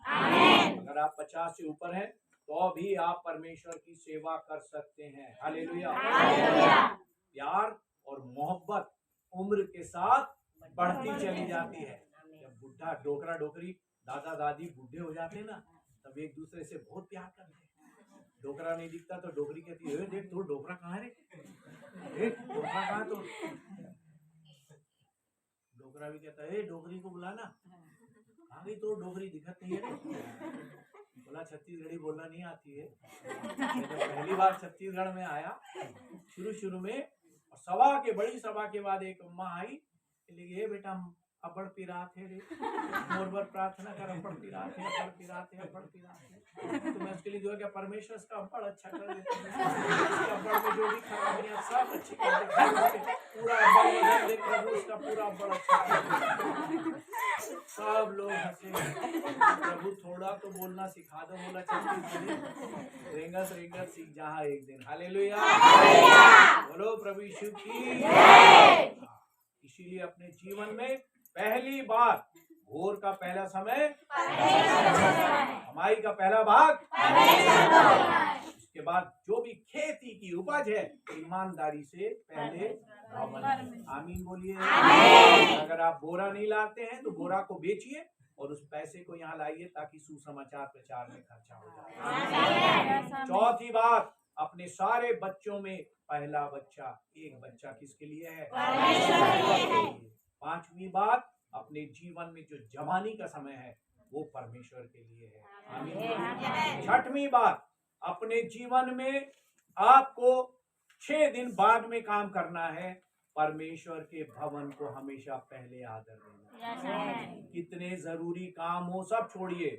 अगर आप 50 से ऊपर हैं तो भी आप परमेश्वर की सेवा कर सकते हैं। हालेलुया। प्यार और मोहब्बत उम्र के साथ बढ़ती चली जाती है। जब बुढ़ा डोकरा डोकरी दादा दादी बूढ़े हो जाते हैं ना, तब एक दूसरे से बहुत प्यार करते हैं। डोकरा नहीं दिखता तो डोकरी कहती है, देख तो डोकरा कहाँ है, देख डोकरा कहाँ। तो डोकरा भी कहता है, डोकरी को बुलाना, कहाँ गई तो डोकरी दिखत नहीं है। बोला छत्तीसगढ़ी बोलना नहीं आती है। जब पहली बार छत्तीसगढ़ में आया, शुरू में सभा के, बड़ी सभा के बाद एक अम्मा आई, ये बेटा अबड़ पिरात है रे, मोरबर प्रार्थना कर, अबड़ पिरात है, अबड़ पिरात है, अबड़ पिरात है। तो मैं उसके लिए जो है क्या परमेश्वर इसका अबड़ अच्छा कर देता है, अबड़ में जो भी खराबियां सब अच्छी कर देता है, पूरा अबड़ बदल दे प्रभु, उसका पूरा अबड़ अच्छा कर। सब लोग हंसे, प्रभु थोड़ा तो बोलना सिखा दो। बोला चल रेंगस सीख जहाँ एक दिन। हालेलुया। बोलो प्रभु यीशु की। इसीलिए अपने जीवन में पहली बार भोर का पहला समय, कमाई का पहला भाग, इसके बाद जो भी खेती की उपज है ईमानदारी से पहले भवन। आमीन बोलिए। अगर आप बोरा नहीं लाते हैं तो बोरा को बेचिए और उस पैसे को यहाँ लाइए ताकि सुसमाचार प्रचार में खर्चा हो जाए। चौथी बात, अपने सारे बच्चों में पहला बच्चा, एक बच्चा किसके लिए है? पांचवी बात, अपने जीवन में जो जवानी का समय है वो परमेश्वर के लिए है। आमीन। छठवीं बात, अपने जीवन में आपको 6 दिन बाद में काम करना है, परमेश्वर के भवन को हमेशा पहले आदर देना। कितने जरूरी काम हो सब छोड़िए,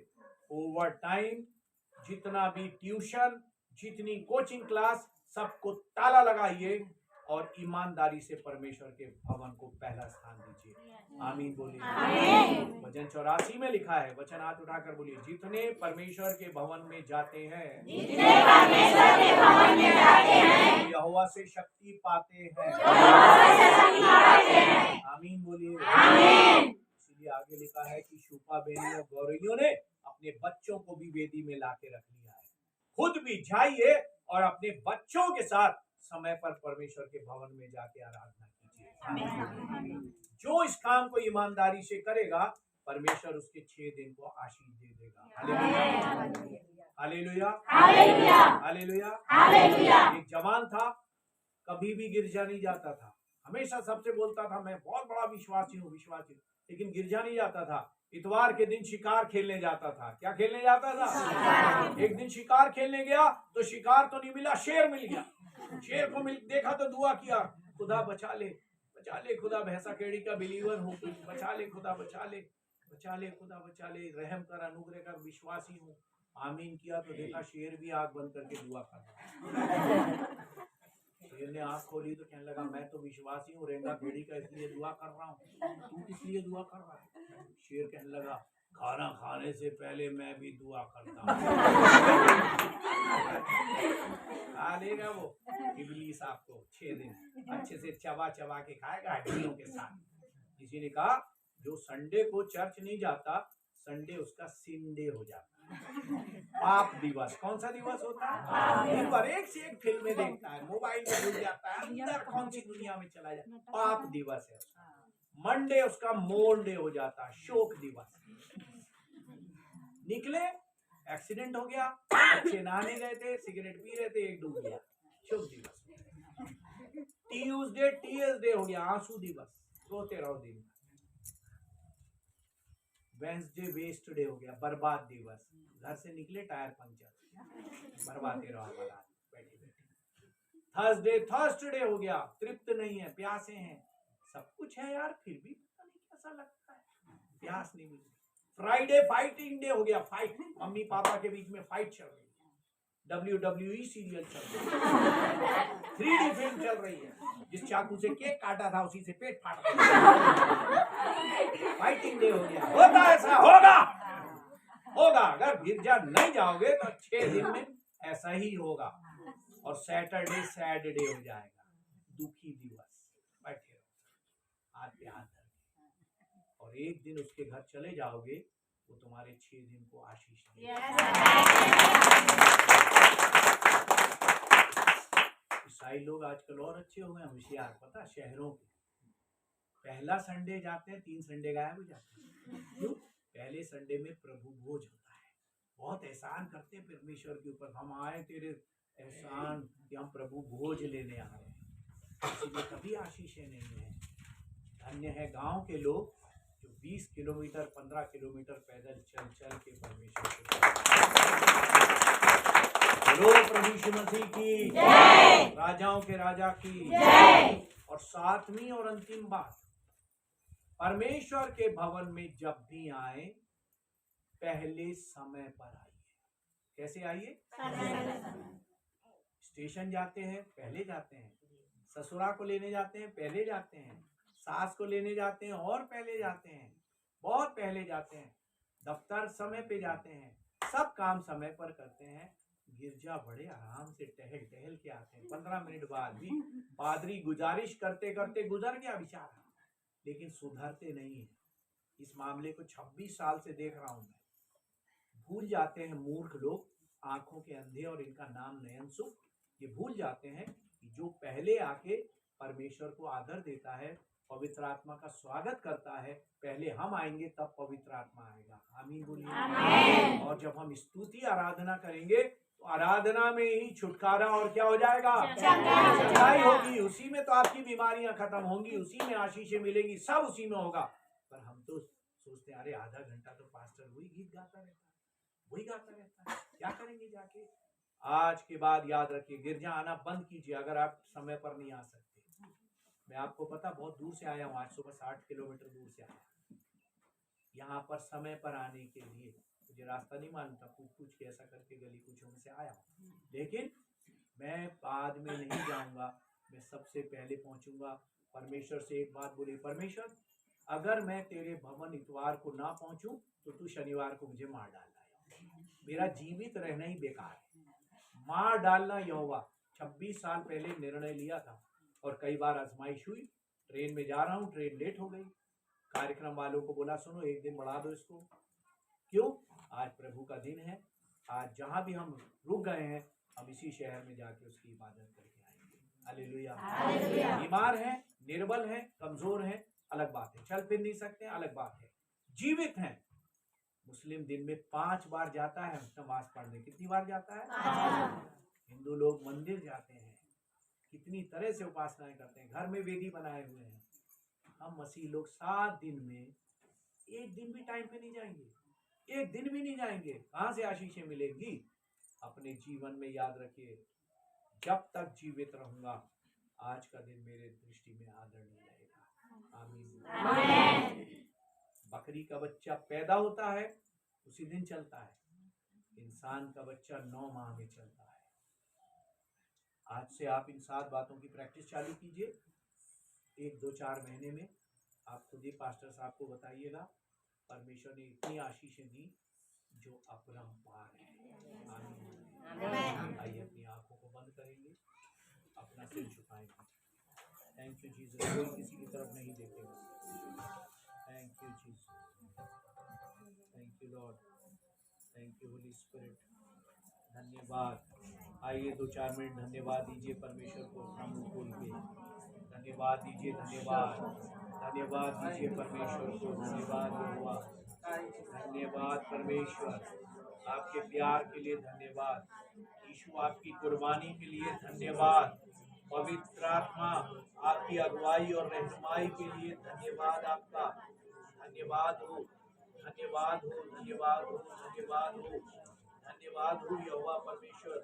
ओवर टाइम, जितना भी ट्यूशन, जितनी कोचिंग क्लास, सबको ताला लगाइए और ईमानदारी से परमेश्वर के भवन को पहला स्थान दीजिए। आमीन बोलिए। वचन 84 में लिखा है, वचन हाथ उठाकर बोलिए, जितने परमेश्वर के भवन में जाते हैं, यहोवा से शक्ति पाते हैं। आमीन बोलिए। इसलिए आगे लिखा है कि शूपा बेनी और गौरैयों ने अपने बच्चों को भी वेदी में लाके रख लिया है। खुद भी जाइए और अपने बच्चों के साथ समय पर परमेश्वर के भवन में जाके आराधना कीजिए। जो इस काम को ईमानदारी से करेगा, परमेश्वर उसके 6 दिन को आशीष दे देगा। Hallelujah, hallelujah, hallelujah, hallelujah. एक जवान था, कभी भी गिरजा नहीं जाता था, हमेशा सबसे बोलता था मैं बहुत बड़ा विश्वासी हूँ, लेकिन गिरजा नहीं जाता था। इतवार के दिन शिकार खेलने जाता था। क्या खेलने जाता था? एक दिन शिकार खेलने गया तो शिकार तो नहीं मिला, शेर मिल गया। शेर को देखा तो दुआ किया, खुदा बचा ले खुदा, भैंसा केड़ी का बिलीवर हूँ, बचा ले खुदा, बचा ले खुदा, बचा ले, रहम कर, अनुग्रह कर, विश्वासी हूँ। आमीन किया तो देखा शेर भी आंख बंद करके दुआ कर रहा। शेर ने आंख खोली तो कहने लगा मैं तो विश्वासी हूँ, रेंगा भेड़ी का, इसलिए दुआ कर रहा हूँ, तू किस लिए दुआ कर रहा है? शेर कहने लगा खाना खाने से पहले मैं भी दुआ करता हूँ। खा लेगा वो इब्लीस आपको 6 दिन अच्छे से चबा के खाएगा हड्डियों के साथ। किसी ने कहा जो संडे को चर्च नहीं जाता, संडे उसका सिंडे हो जाता है। पाप दिवस। कौन सा दिवस होता है? दिन भर एक से एक फिल्में देखता है, मोबाइल में घुस जाता है, अंदर कौन सी दुनिया में चला जाता है। पाप दिवस है उसका। मंडे उसका मोंडे हो जाता है, शोक दिवस। निकले, एक्सीडेंट हो गया, बच्चे नहाने गए थे, सिगरेट पी रहे थे, एक डूब गया, शुभ दिवस। ट्यूसडे हो गया, आंसू दिवस, रोते रहो दिन। वेंसडे वेस्ट डे हो गया, बर्बाद दिवस। घर से निकले टायर पंचर, बर्बादे रहो बैठे बैठे। थर्सडे हो गया, तृप्त नहीं है, प्यासे हैं, सब कुछ है यार फिर भी पता नहीं कैसा लगता है, प्यास नहीं मिलती। फ्राइडे फाइटिंग डे हो गया, फाइट, मम्मी पापा के बीच में फाइट चल रही है, WWE सीरियल चल रही है, 3D फिल्म चल रही है, जिस चाकू से केक काटा था उसी से पेट फाट गया। फाइटिंग डे हो गया। होता ऐसा होगा। अगर गिरजा नहीं जाओगे तो 6 दिन में ऐसा ही होगा। और सैटरडे सैड डे हो जाएगा, दुखी दिवस। बैठे रहो हाथ पे हाथ धर के, और एक दिन उसके घर चले जाओगे, वो तुम्हारे 6 दिन को आशीष देगा। ईसाई लोग आजकल और अच्छे हो गए, होशियार, पता, शहरों के पहला संडे जाते हैं, 3 संडे गायब हो जाते हैं। क्यों? पहले संडे में प्रभु भोज होता है, बहुत एहसान करते हैं परमेश्वर के ऊपर, हम आए तेरे एहसान कि हम प्रभु भोज लेने आए हैं, इसलिए कभी आशीषें नहीं है। धन्य है गांव के लोग जो 20 किलोमीटर 15 किलोमीटर पैदल चल के परमेश्वर के प्रभु यीशु मसीह की जय, राजाओं के राजा की जय। और 7वीं और अंतिम बात, परमेश्वर के भवन में जब भी आए पहले समय पर आइए। कैसे आइए? स्टेशन जाते हैं पहले जाते हैं, ससुरा को लेने जाते हैं पहले जाते हैं, सास को लेने जाते हैं और पहले जाते हैं, बहुत पहले जाते हैं, दफ्तर समय पे जाते हैं, सब काम समय पर करते हैं। गिरजा बड़े आराम से टहल के आते हैं। 15 मिनट बाद भी पादरी गुजारिश करते करते गुजर गया बेचारा, लेकिन सुधरते नहीं है। इस मामले को 26 साल से देख रहा हूं मैं। भूल जाते हैं मूर्ख लोग, आंखों के अंधे, और इनका नाम नयन सुख, ये भूल जाते हैं कि जो पहले आके परमेश्वर को आदर देता है, पवित्र आत्मा का स्वागत करता है, पहले हम आएंगे तब पवित्र आत्मा आएगा। आमीन बोलिए। और जब हम स्तुति आराधना करेंगे तो आराधना में ही छुटकारा और क्या हो जाएगा? चंगाई होगी। उसी में तो आपकी बीमारियां खत्म होंगी, उसी में आशीषें मिलेगी, सब उसी में होगा। पर हम तो सोचते हैं अरे आधा घंटा तो पास्टर वही गीत गाता रहता है, क्या करेंगे जाके? आज के बाद याद रखिए, गिरजा आना बंद कीजिए अगर आप समय पर नहीं आ सकते। मैं आपको पता बहुत दूर से आया हूँ, आज सुबह 60 किलोमीटर दूर से आया यहाँ पर समय पर आने के लिए। मुझे रास्ता नहीं मालूम था, पूछ के ऐसा करके गली कुछों से आया हूँ, लेकिन मैं बाद में नहीं जाऊंगा, मैं सबसे पहले पहुंचूंगा। परमेश्वर से एक बात बोली, परमेश्वर अगर मैं तेरे भवन इतवार को ना पहुंचूं तो तू शनिवार को मुझे मार डालना, मेरा जीवित रहना ही बेकार है, मार डालना यहोवा। 26 साल पहले निर्णय लिया था और कई बार आजमाइश हुई। ट्रेन में जा रहा हूँ, ट्रेन लेट हो गई, कार्यक्रम वालों को बोला सुनो एक दिन बढ़ा दो इसको। क्यों? आज प्रभु का दिन है। आज जहाँ भी हम रुक गए हैं, हम इसी शहर में जाके उसकी इबादत करके आएंगे। हालेलुया। बीमार हैं, निर्बल हैं, कमजोर हैं, अलग बात है। चल फिर नहीं सकते, अलग बात है। जीवित हैं। मुस्लिम दिन में 5 बार जाता है नमाज पढ़ने। कितनी बार जाता है? हिंदू लोग मंदिर जाते हैं, कितनी तरह से उपासनाएं करते हैं, घर में वेदी बनाए हुए हैं। हम मसीह लोग 7 दिन में एक दिन भी टाइम पे नहीं जाएंगे, एक दिन भी नहीं जाएंगे। कहां से आशीषें मिलेंगी? अपने जीवन में याद रखिए, जब तक जीवित रहूंगा आज का दिन मेरे दृष्टि में आदरणीय रहेगा। आमीन। बकरी का बच्चा पैदा होता है उसी दिन चलता है, इंसान का बच्चा 9 माह में चलता है। आज से आप इन 7 बातों की प्रैक्टिस चालू कीजिए। 1, 2, 4 महीने में आप खुद ही पास्टर साहब को बताइएगा, परमेश्वर ने इतनी आशीषें दी जो अपरंपार है। आमीन। आइए अपनी आंखों को बंद करेंगे, अपना सिर झुकाएंगे। Thank you Jesus. कोई किसी की तरफ नहीं देखेगा। Thank you Jesus, thank you lord, thank you holy spirit. धन्यवाद। आइए 2-4 मिनट धन्यवाद दीजिए परमेश्वर को अपना मुंह खोल के। धन्यवाद दीजिए, धन्यवाद, धन्यवाद दीजिए परमेश्वर को। धन्यवाद यहोवा, धन्यवाद परमेश्वर, आपके प्यार के लिए धन्यवाद। यीशु आपकी कुर्बानी के लिए धन्यवाद। पवित्र आत्मा आपकी अगुवाई और रहनुमाई के लिए धन्यवाद आपका। धन्यवाद हो, धन्यवाद हो, धन्यवाद हो, धन्यवाद हो, धन्यवाद हो यहोवा परमेश्वर,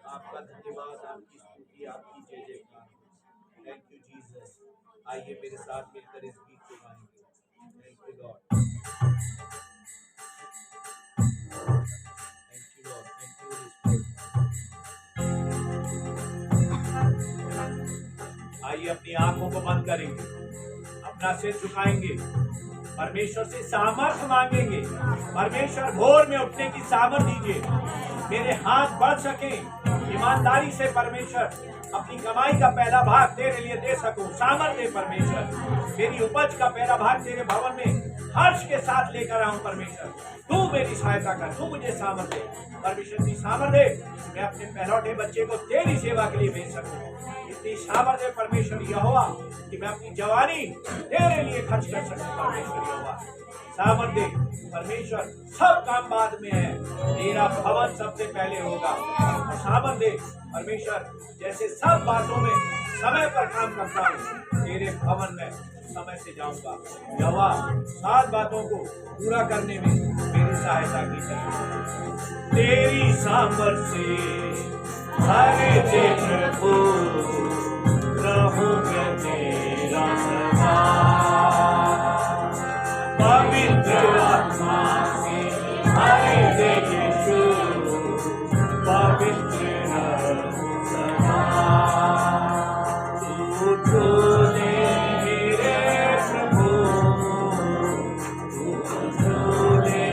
आपका धन्यवाद, आपकी स्तुति, आपकी जय जयकार। Thank you Jesus. आइए मेरे साथ मिलकर इस गीत को गाएंगे। Thank you lord, thank you lord, thank you holy spirit. आइए अपनी आंखों को बंद करेंगे, अपना सिर झुकाएंगे, परमेश्वर से सामर्थ मांगेंगे। परमेश्वर भोर में उठने की सामर्थ दीजिए, मेरे हाथ बढ़ सके, ईमानदारी से परमेश्वर अपनी कमाई का पहला भाग तेरे लिए दे सकूं। सामर्थ दे परमेश्वर, मेरी उपज का पहला भाग तेरे भवन में हर्ष के साथ लेकर आऊं। परमेश्वर तू मेरी सहायता कर, तू मुझे सामर्थ दे। परमेश्वर की सामर्थ दे, मैं अपने पहलौठे बच्चे को तेरी सेवा के लिए भेज सकूं। इतनी सामर्थ दे परमेश्वर यहोवा कि मैं अपनी जवानी तेरे लिए खर्च कर सकूं। परमेश्वर यहोवा सामर्थ दे परमेश्वर, सब काम बाद में है, तेरा भवन सबसे पहले होगा। सामर्थ दे परमेश्वर, जैसे सब बातों में समय पर काम करता हूँ, तेरे भवन में समय से जाऊंगा। यहोवा 7 बातों को पूरा करने में मेरी सहायता की जाए। तेरी सामर्थ से हर दिन प्रभु रहूं मैं तेरा सदा। पवित्र आत्मा से हर दिन यीशु पवित्र रहूं सदा। तू छूने मेरे प्रभु, तू छूने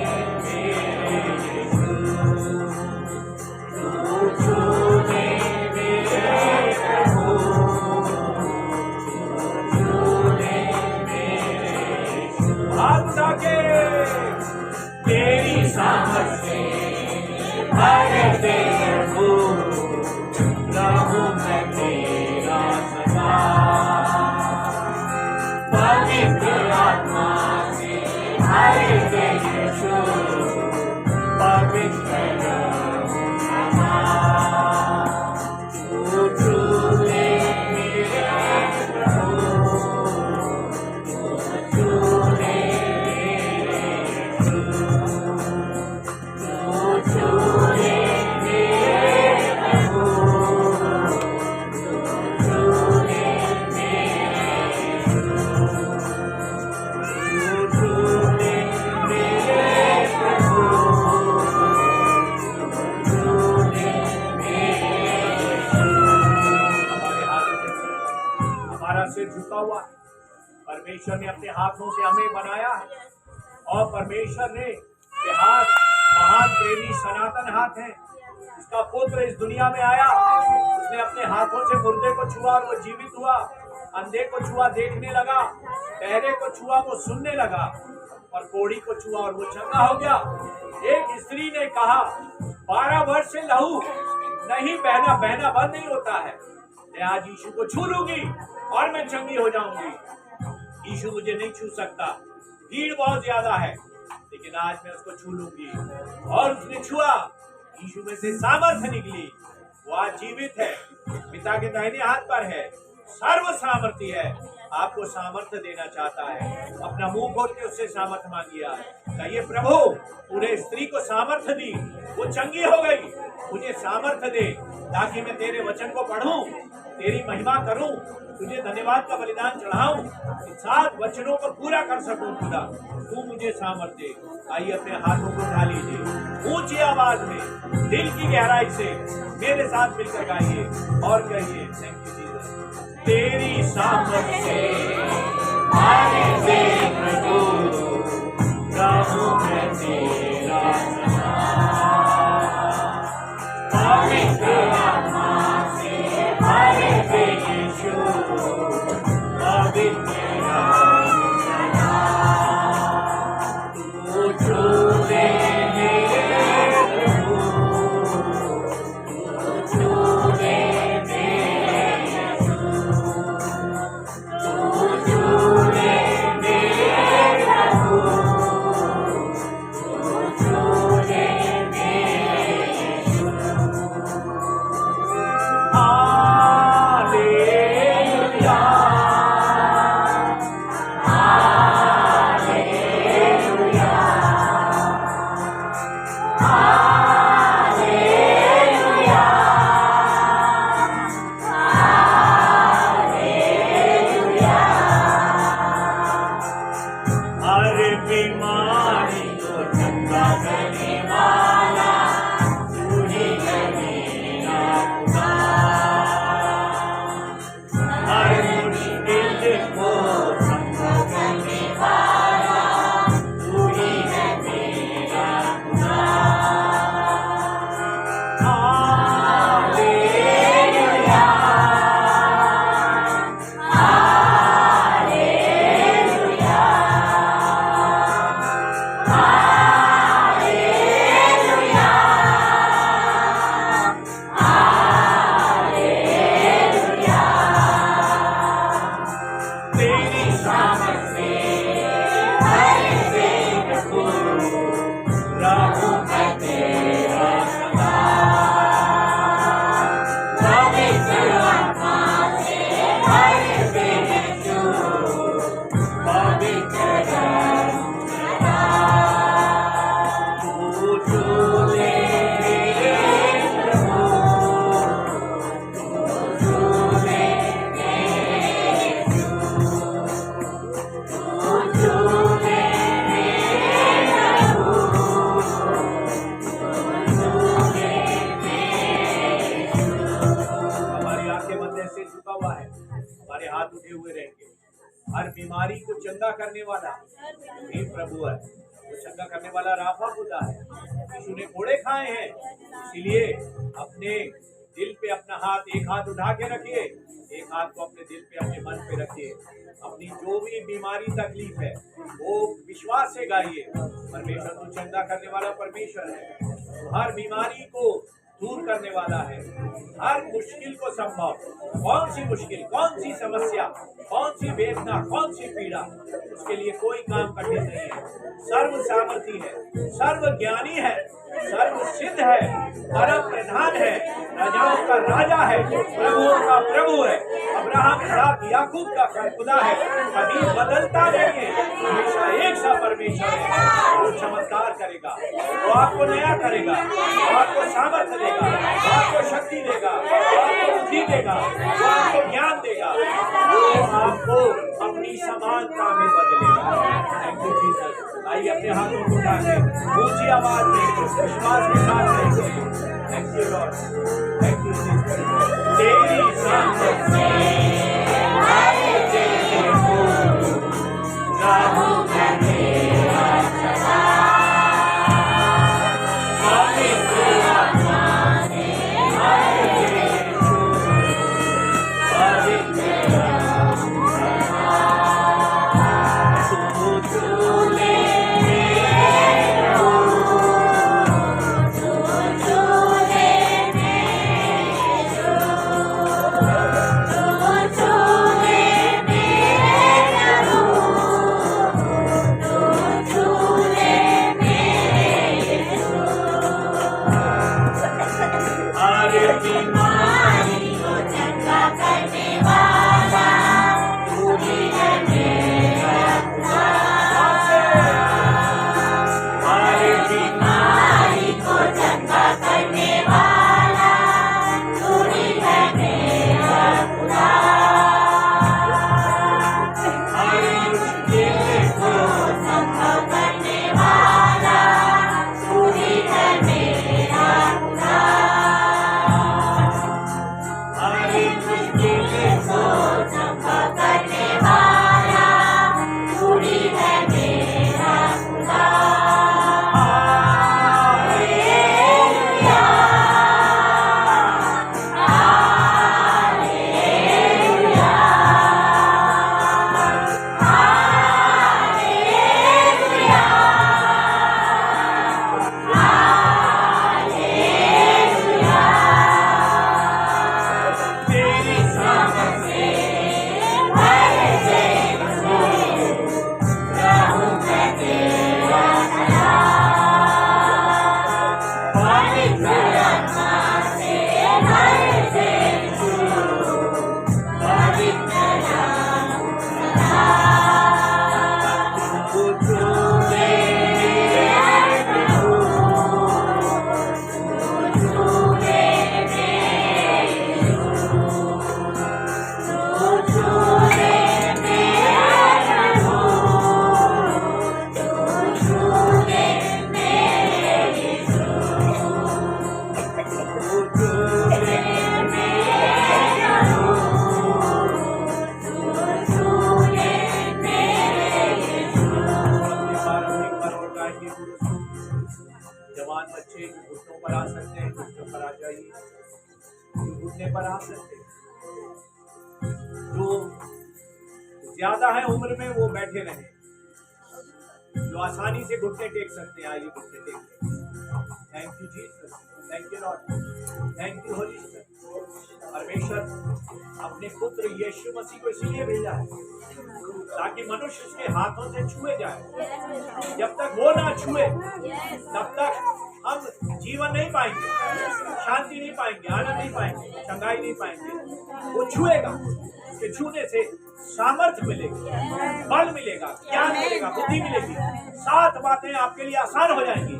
मेरे यीशु, तू छूने मेरे प्रभु, तू छूने मेरे यीशु। हाथ उठा के तेरी सामर्थ से हर दिन रहूं मैं तेरा सदा। पवित्र आत्मा से हर दिन यीशु पवित्र रहूं सदा। तू छूने मेरे प्रभु, तू छूने मेरे यीशु, तू छूने मेरे प्रभु, तू छूने मेरे यीशु, तू छूने मेरे प्रभु, तू छूने मेरे यीशु। हमारा सिर झुका हुआ, परमेश्वर ने अपने हाथों से हमें बनाया है, और परमेश्वर ने ये हाथ महान प्रेमी सनातन हाथ है। उसका पुत्र इस दुनिया में आया, उसने अपने हाथों से मुर्दे को छुआ और वो जीवित हुआ, अंधे को छुआ देखने लगा, बहरे को छुआ वो सुनने लगा, और कोढ़ी को छुआ और वो चंगा हो गया। एक स्त्री ने कहा 12 वर्ष से लहू नहीं बहना बंद नहीं होता है, मैं आज यीशु को छू लूंगी और मैं चंगी हो जाऊंगी। यीशु मुझे नहीं छू सकता, भीड़ बहुत ज्यादा है, लेकिन आज मैं उसको छू लूंगी। और उसने छुआ, यीशु में से सामर्थ्य निकली, वो आज जीवित है, पिता के दाहिने हाथ पर है, सर्व सामर्थ्य है, आपको सामर्थ्य देना चाहता है। अपना मुंह खोल के उससे सामर्थ्य मांगिए। कहिए प्रभु पूरे स्त्री को सामर्थ्य दी, वो चंगी हो गई, मुझे सामर्थ्य दे ताकि मैं तेरे वचन को पढ़ूं, तेरी महिमा करूं, तुझे धन्यवाद का बलिदान चढ़ाऊं, इन 7 वचनों को पूरा कर सकूं। खुदा तू मुझे सामर्थ्य दे। आइए अपने हाथों को उठा लीजिए, ऊंची आवाज में दिल की गहराई से मेरे साथ मिलकर गाइए और कहिए थैंक यू जीसस। तेरी सामर्थ्य से आने दे प्रभु, रहूं मैं तेरा पवित्र आत्मा से भरे दे यीशु, पवित्र तू छू ले मेरे प्रभु, तू छू ले मेरे यीशु, तू छू ले मेरे प्रभु, तू छू ले मेरे यीशु। हर बीमारी को चंगा करने वाला ही प्रभु है, वो चंगा करने वाला राफा खुदा है। यीशु ने घोड़े खाए हैं, इसीलिए अपने दिल पे अपना हाथ, एक हाथ उठा के रखिए, एक हाथ को अपने दिल पे, अपने मन पे रखिए। अपनी जो भी बीमारी तकलीफ है वो विश्वास से गाइए, परमेश्वर को चंगा करने वाला परमेश्वर है, तो हर बीमारी को दूर करने वाला है। हर मुश्किल को संभव, कौन सी मुश्किल, कौन सी समस्या, कौन सी वेदना, कौन सी पीड़ा, उसके लिए कोई काम कठिन नहीं है। सर्व सामर्थी है, सर्व ज्ञानी है, सर्व सिद्ध है, परम प्रधान है, राजाओं का राजा है, प्रभुओं का प्रभु है, अब्राहम, इसहाक, याकूब का खुदा है, कभी बदलता नहीं है, हमेशा एक सा परमेश्वर है। वो चमत्कार करेगा, वो आपको नया करेगा, वो आपको सामर्थ्य देगा, वो आपको शक्ति देगा, वो आपको बुद्धि देगा, वो आपको ज्ञान देगा, वो आपको अपनी समानता में बदलेगा। Thank you Jesus. आइए अपने हाथों को उठा के ऊंची आवाज में विश्वास के साथ कहेंगे thank you lord, thank you Jesus. तेरी सामर्थ से आए तेरे को राहों में तेरा चला, पवित्र आत्मा से आए तेरे को, पवित्र तू छू ले मेरे प्रभु, बढ़ा सकते हैं। जो ज्यादा है उम्र में वो बैठे रहे, जो आसानी से घुटने टेक सकते हैं आइए घुटने टेक। Thank you Jesus, thank you lord, thank you holy spirit. परमेश्वर अपने पुत्र यीशु मसीह को इसीलिए भेजा है ताकि मनुष्य उसके हाथों से छुए जाए। जब तक वो ना छुए तब तक हम जीवन नहीं पाएंगे, शांति नहीं पाएंगे, आनंद नहीं पाएंगे, चंगाई नहीं पाएंगे। वो छुएगा, उसके छूने से सामर्थ्य मिलेगी, बल मिलेगा, ज्ञान मिलेगा, बुद्धि मिलेगी। 7 बातें आपके लिए आसान हो जाएंगी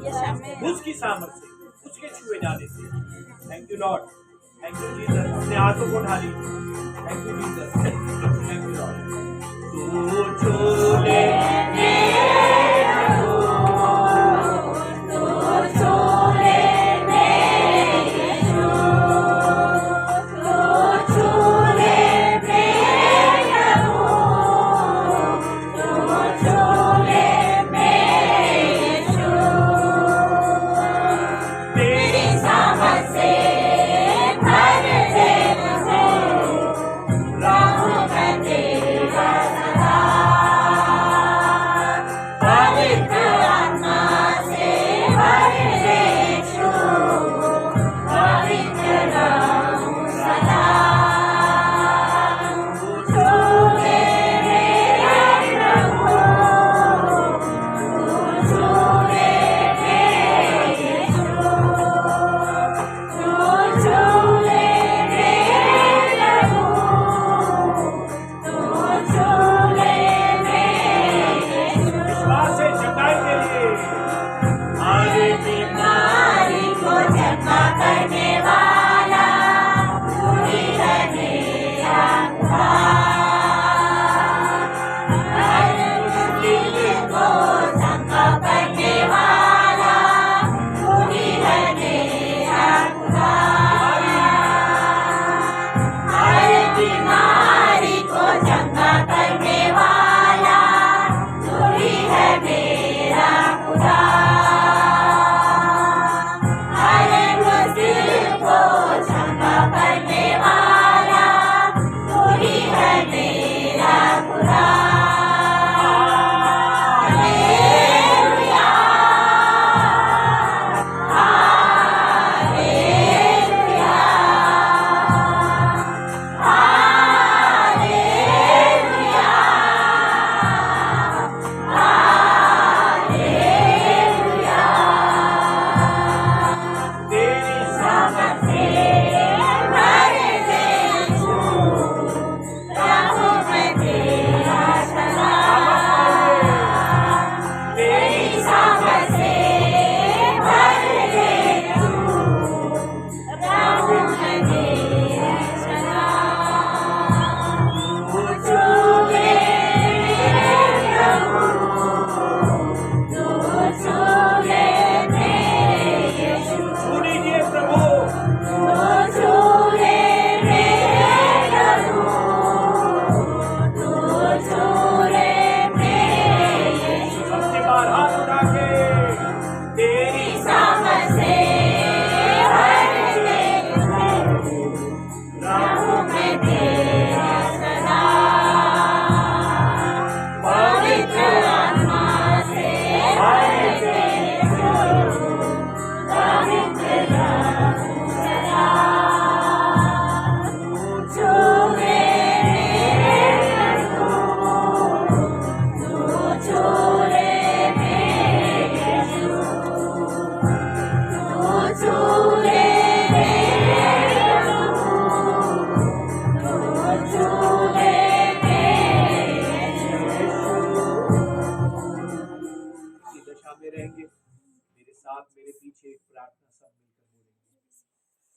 उसकी सामर्थ्य से, उसके छुए जाने से। Thank you lord, thank you Jesus. अपने हाथों को उठा लीजिए। Thank you Jesus, thank you Lord. तू छूले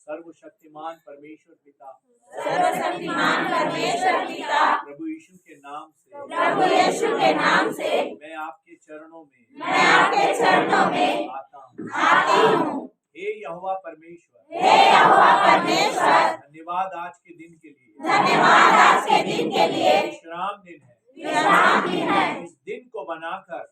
सर्वशक्तिमान परमेश्वर पिता, सर्वशक्तिमान परमेश्वर पिता, प्रभु यीशु के नाम से, प्रभु यीशु के नाम से मैं आपके चरणों में आता हूँ। हे यहोवा परमेश्वर, धन्यवाद आज के दिन के लिए, विश्राम दिन है, इस दिन को बनाकर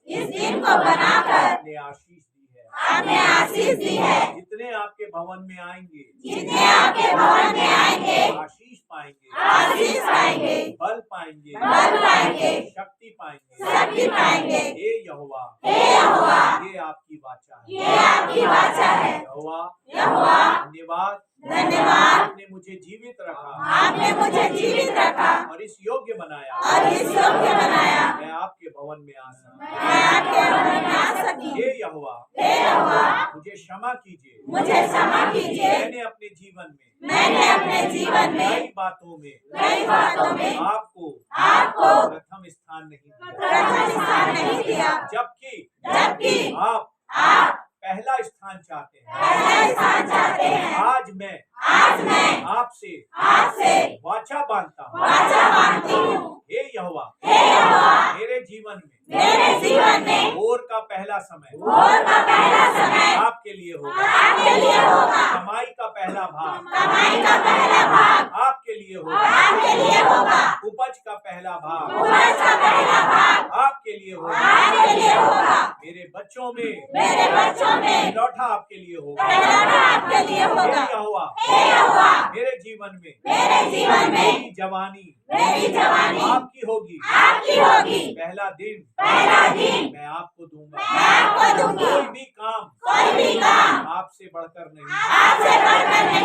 अपने आशीष दी है, आपने आशीष दी है। जितने आपके भवन में आएंगे, जितने आपके भवन में आएंगे, आशीष पाएंगे, आशीष पाएंगे, बल पाएंगे, बल पाएंगे, शक्ति पाएंगे। शक्ति पाएंगे। हे यहोवा, हे यहोवा, ये आपकी वाचा है। ये आपकी वाचा है। यहोवा, यहोवा, धन्यवाद, धन्यवाद, आपने मुझे जीवित रखा आपने मुझे जीवित रखा और इस योग्य बनाया। और इस योग्य बनाया मैं आपके भवन में आ सकूं। मैं आपके भवन में आ सकी। हे यहोवा, हे यहोवा, मुझे क्षमा कीजिए। मुझे क्षमा कीजिए। मैंने अपने जीवन में मैंने अपने जीवन में कई बातों में आपको प्रथम स्थान नहीं दिया, प्रथम स्थान नहीं दिया, जबकि आप पहला स्थान चाहते हैं। पहला स्थान चाहते हैं। आज मैं आपसे वाचा बांधता हूँ। वाचा बांधती हूँ। हे यहोवा, मेरे जीवन में भोर का पहला समय आपके लिए होगा। कमाई का पहला भाग आपके लिए होगा। उपज का पहला भाग आपके लिए होगा। मेरे बच्चों में लौटा आपके लिए होगा। हे यहोवा, मेरे जीवन में मेरी जवानी आपकी होगी। पहला दिन मैं आपको दूंगा। कोई भी काम आपसे बढ़कर नहीं,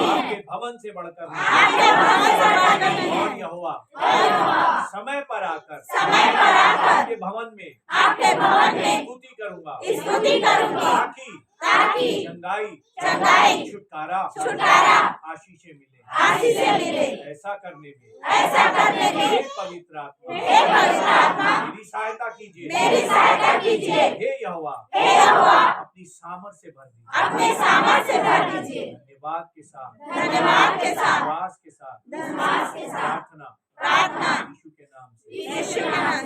आपके भवन से बढ़कर नहीं। और यहोवा, समय पर आकर आपके भवन में स्तुति करूंगा, ताकि चंगाई छुटकारा आशीषें मिले। ऐसा करने में हे पवित्र आत्मा मेरी सहायता कीजिए। हे यहोवा, अपनी सामर्थ से भर दीजिए। धन्यवाद के साथ विश्वास के साथ प्रार्थना यीशु के नाम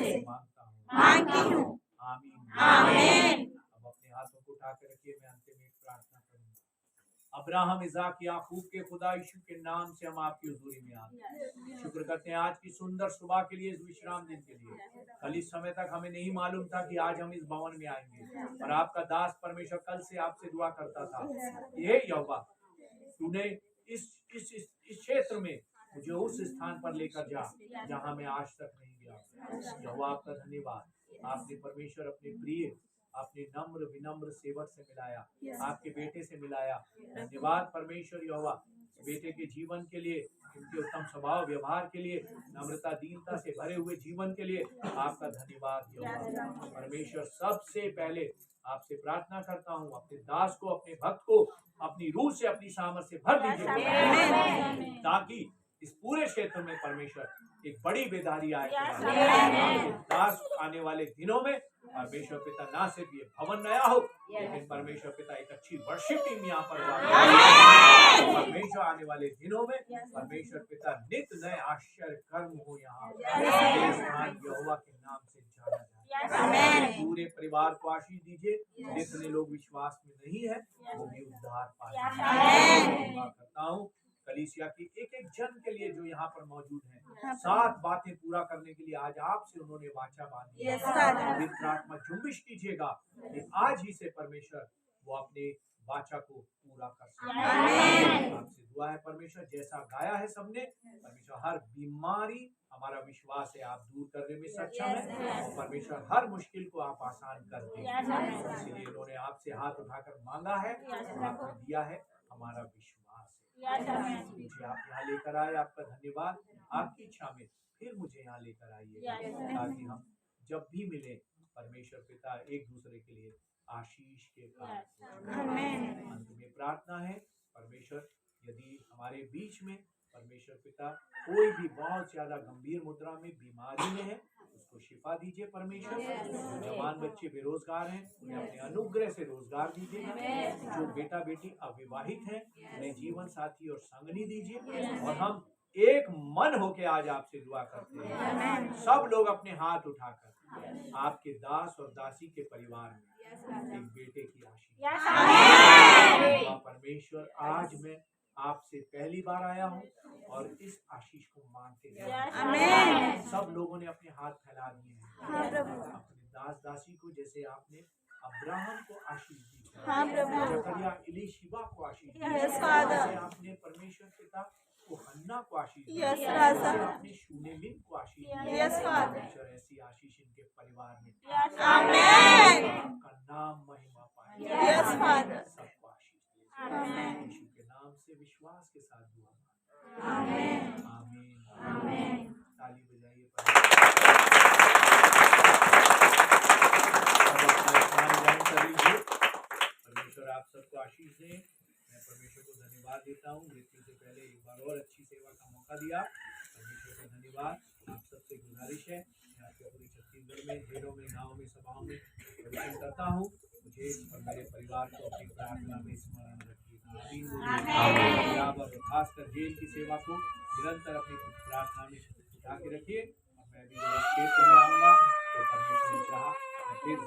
से मांगता हूँ। आमीन। अब अपने हाथों को उठा के रखिए। मैं अंत में एक प्रार्थना करूंगा। अब्राहम, इज़ाक, याकूब के खुदा यीशु के नाम से हम आपकी हुजूरी में आते हैं। शुक्र करते हैं आज की सुंदर सुबह के लिए, इस विश्राम दिन के लिए। कल इस समय तक हमें नहीं मालूम था कि आज हम इस भवन में आएंगे, और आपका दास परमेश्वर कल से आपसे दुआ करता था। ये यहोवा, तूने इस क्षेत्र में मुझे उस स्थान पर लेकर जा जहाँ मैं आज तक नहीं गया। यहोवा, आपका धन्यवाद। आपने परमेश्वर अपने प्रिय, अपने नम्र विनम्र सेवक से मिलाया, आपके बेटे से मिलाया। धन्यवाद परमेश्वर यहोवा, बेटे के जीवन के लिए, उनके उत्तम स्वभाव व्यवहार के लिए, नम्रता दीनता से भरे हुए जीवन के लिए आपका धन्यवाद यहोवा। परमेश्वर, सबसे पहले आपसे प्रार्थना करता हूँ, अपने दास को, अपने भक्त को अपनी रूह से, अपनी सामर्थ से भर दीजिए, ताकि इस पूरे क्षेत्र में परमेश्वर एक बड़ी बेदारी आए। दास आने वाले दिनों में परमेश्वर पिता ना सिर्फ ये भवन नया हो, लेकिन परमेश्वर पिता एक अच्छी वर्शिप टीम यहाँ पर परमेश्वर आने वाले दिनों में परमेश्वर पिता नित नए आश्चर्य कर्म हो यहाँ। यहोवा के नाम से जाना जाए। पूरे परिवार को आशीष दीजिए। जितने लोग विश्वास में नहीं है वो भी उद्धार पाए। करता हूँ कलीसिया की एक एक जन के लिए जो यहाँ पर मौजूद है, 7 बातें पूरा करने के लिए आज आपसे उन्होंने वाचा बांधी है। पवित्र आत्मा जुम्बिश कीजिएगा कि आज ही से परमेश्वर वो अपने वाचा को पूरा कर सके। आपसे दुआ है परमेश्वर, जैसा गाया है सबने, परमेश्वर हर बीमारी, हमारा विश्वास है आप दूर करने में सक्षम है, और परमेश्वर हर मुश्किल को आप आसान कर देंगे। इसलिए उन्होंने आपसे हाथ उठाकर मांगा है, आपने दिया है, हमारा विश्वास है। मुझे आप यहाँ लेकर आए, आपका धन्यवाद। आपकी इच्छा में फिर मुझे यहाँ लेकर आइए, ताकि हम जब भी मिले परमेश्वर पिता एक दूसरे के लिए आशीष के कारण। अंत में प्रार्थना है परमेश्वर, यदि हमारे बीच में परमेश्वर पिता कोई भी बहुत ज्यादा गंभीर मुद्रा में बीमारी में है, उसको शिफा दीजिए परमेश्वर। जो जवान बच्चे बेरोजगार हैं उन्हें अपने अनुग्रह से रोजगार दीजिएगा। जो बेटा बेटी अविवाहित हैं उन्हें जीवन साथी और संगनी दीजिए। और हम एक मन होके आज आपसे दुआ करते हैं, सब लोग अपने हाथ उठाकर आपके दास और दासी के परिवार में एक बेटे की आशीष। परमेश्वर, आज मैं आपसे पहली बार आया हूँ और इस आशीष को मांगते हैं। सब लोगों ने अपने हाथ फैला दिए हैं। अपने दास दासी को जैसे आपने अब्राहम को आशीष दी, हाँ प्रभु। जकरिया इलीशिबा को आशीष दी, Yes, Father. जैसे आपने परमेश्वर पिता को हन्ना को आशीष दी, Yes, जैसे Raza. आपने शूनेमिन को आशीष दी, Yes, Father. परमेश्वर ऐसी आशीष इनके परिवार में Amen. आपका नाम महिमा पाए। Yes, Father. सबको आशीष दीजिए। Amen. यीशु के नाम से विश्वास के साथ दुआ मांगते Amen. हैं। आमीन। Amen. ताली बजाइए। अब अपना स्थान ग्रहण कर लीजिए। परमेश्वर आप सबको आशीष दे। मैं परमेश्वर को धन्यवाद देता हूँ, मृत्यु से पहले एक बार और अच्छी सेवा का मौका दिया। परमेश्वर को धन्यवाद। आप सबसे गुजारिश है, मैं आपके पूरी छत्तीसगढ़ में, जेलों में, गाँव में, सभाओं में प्रवचन करता हूँ। मुझे और मेरे परिवार को अपनी प्रार्थना में स्मरण रखिएगा। आमीन। और खासकर जेल की सेवा को निरंतर अपनी प्रार्थना में उठा के रखिए। और मैं भी जब क्षेत्र में आऊँगा तो परमेश्वर ने चाहा मैं फिर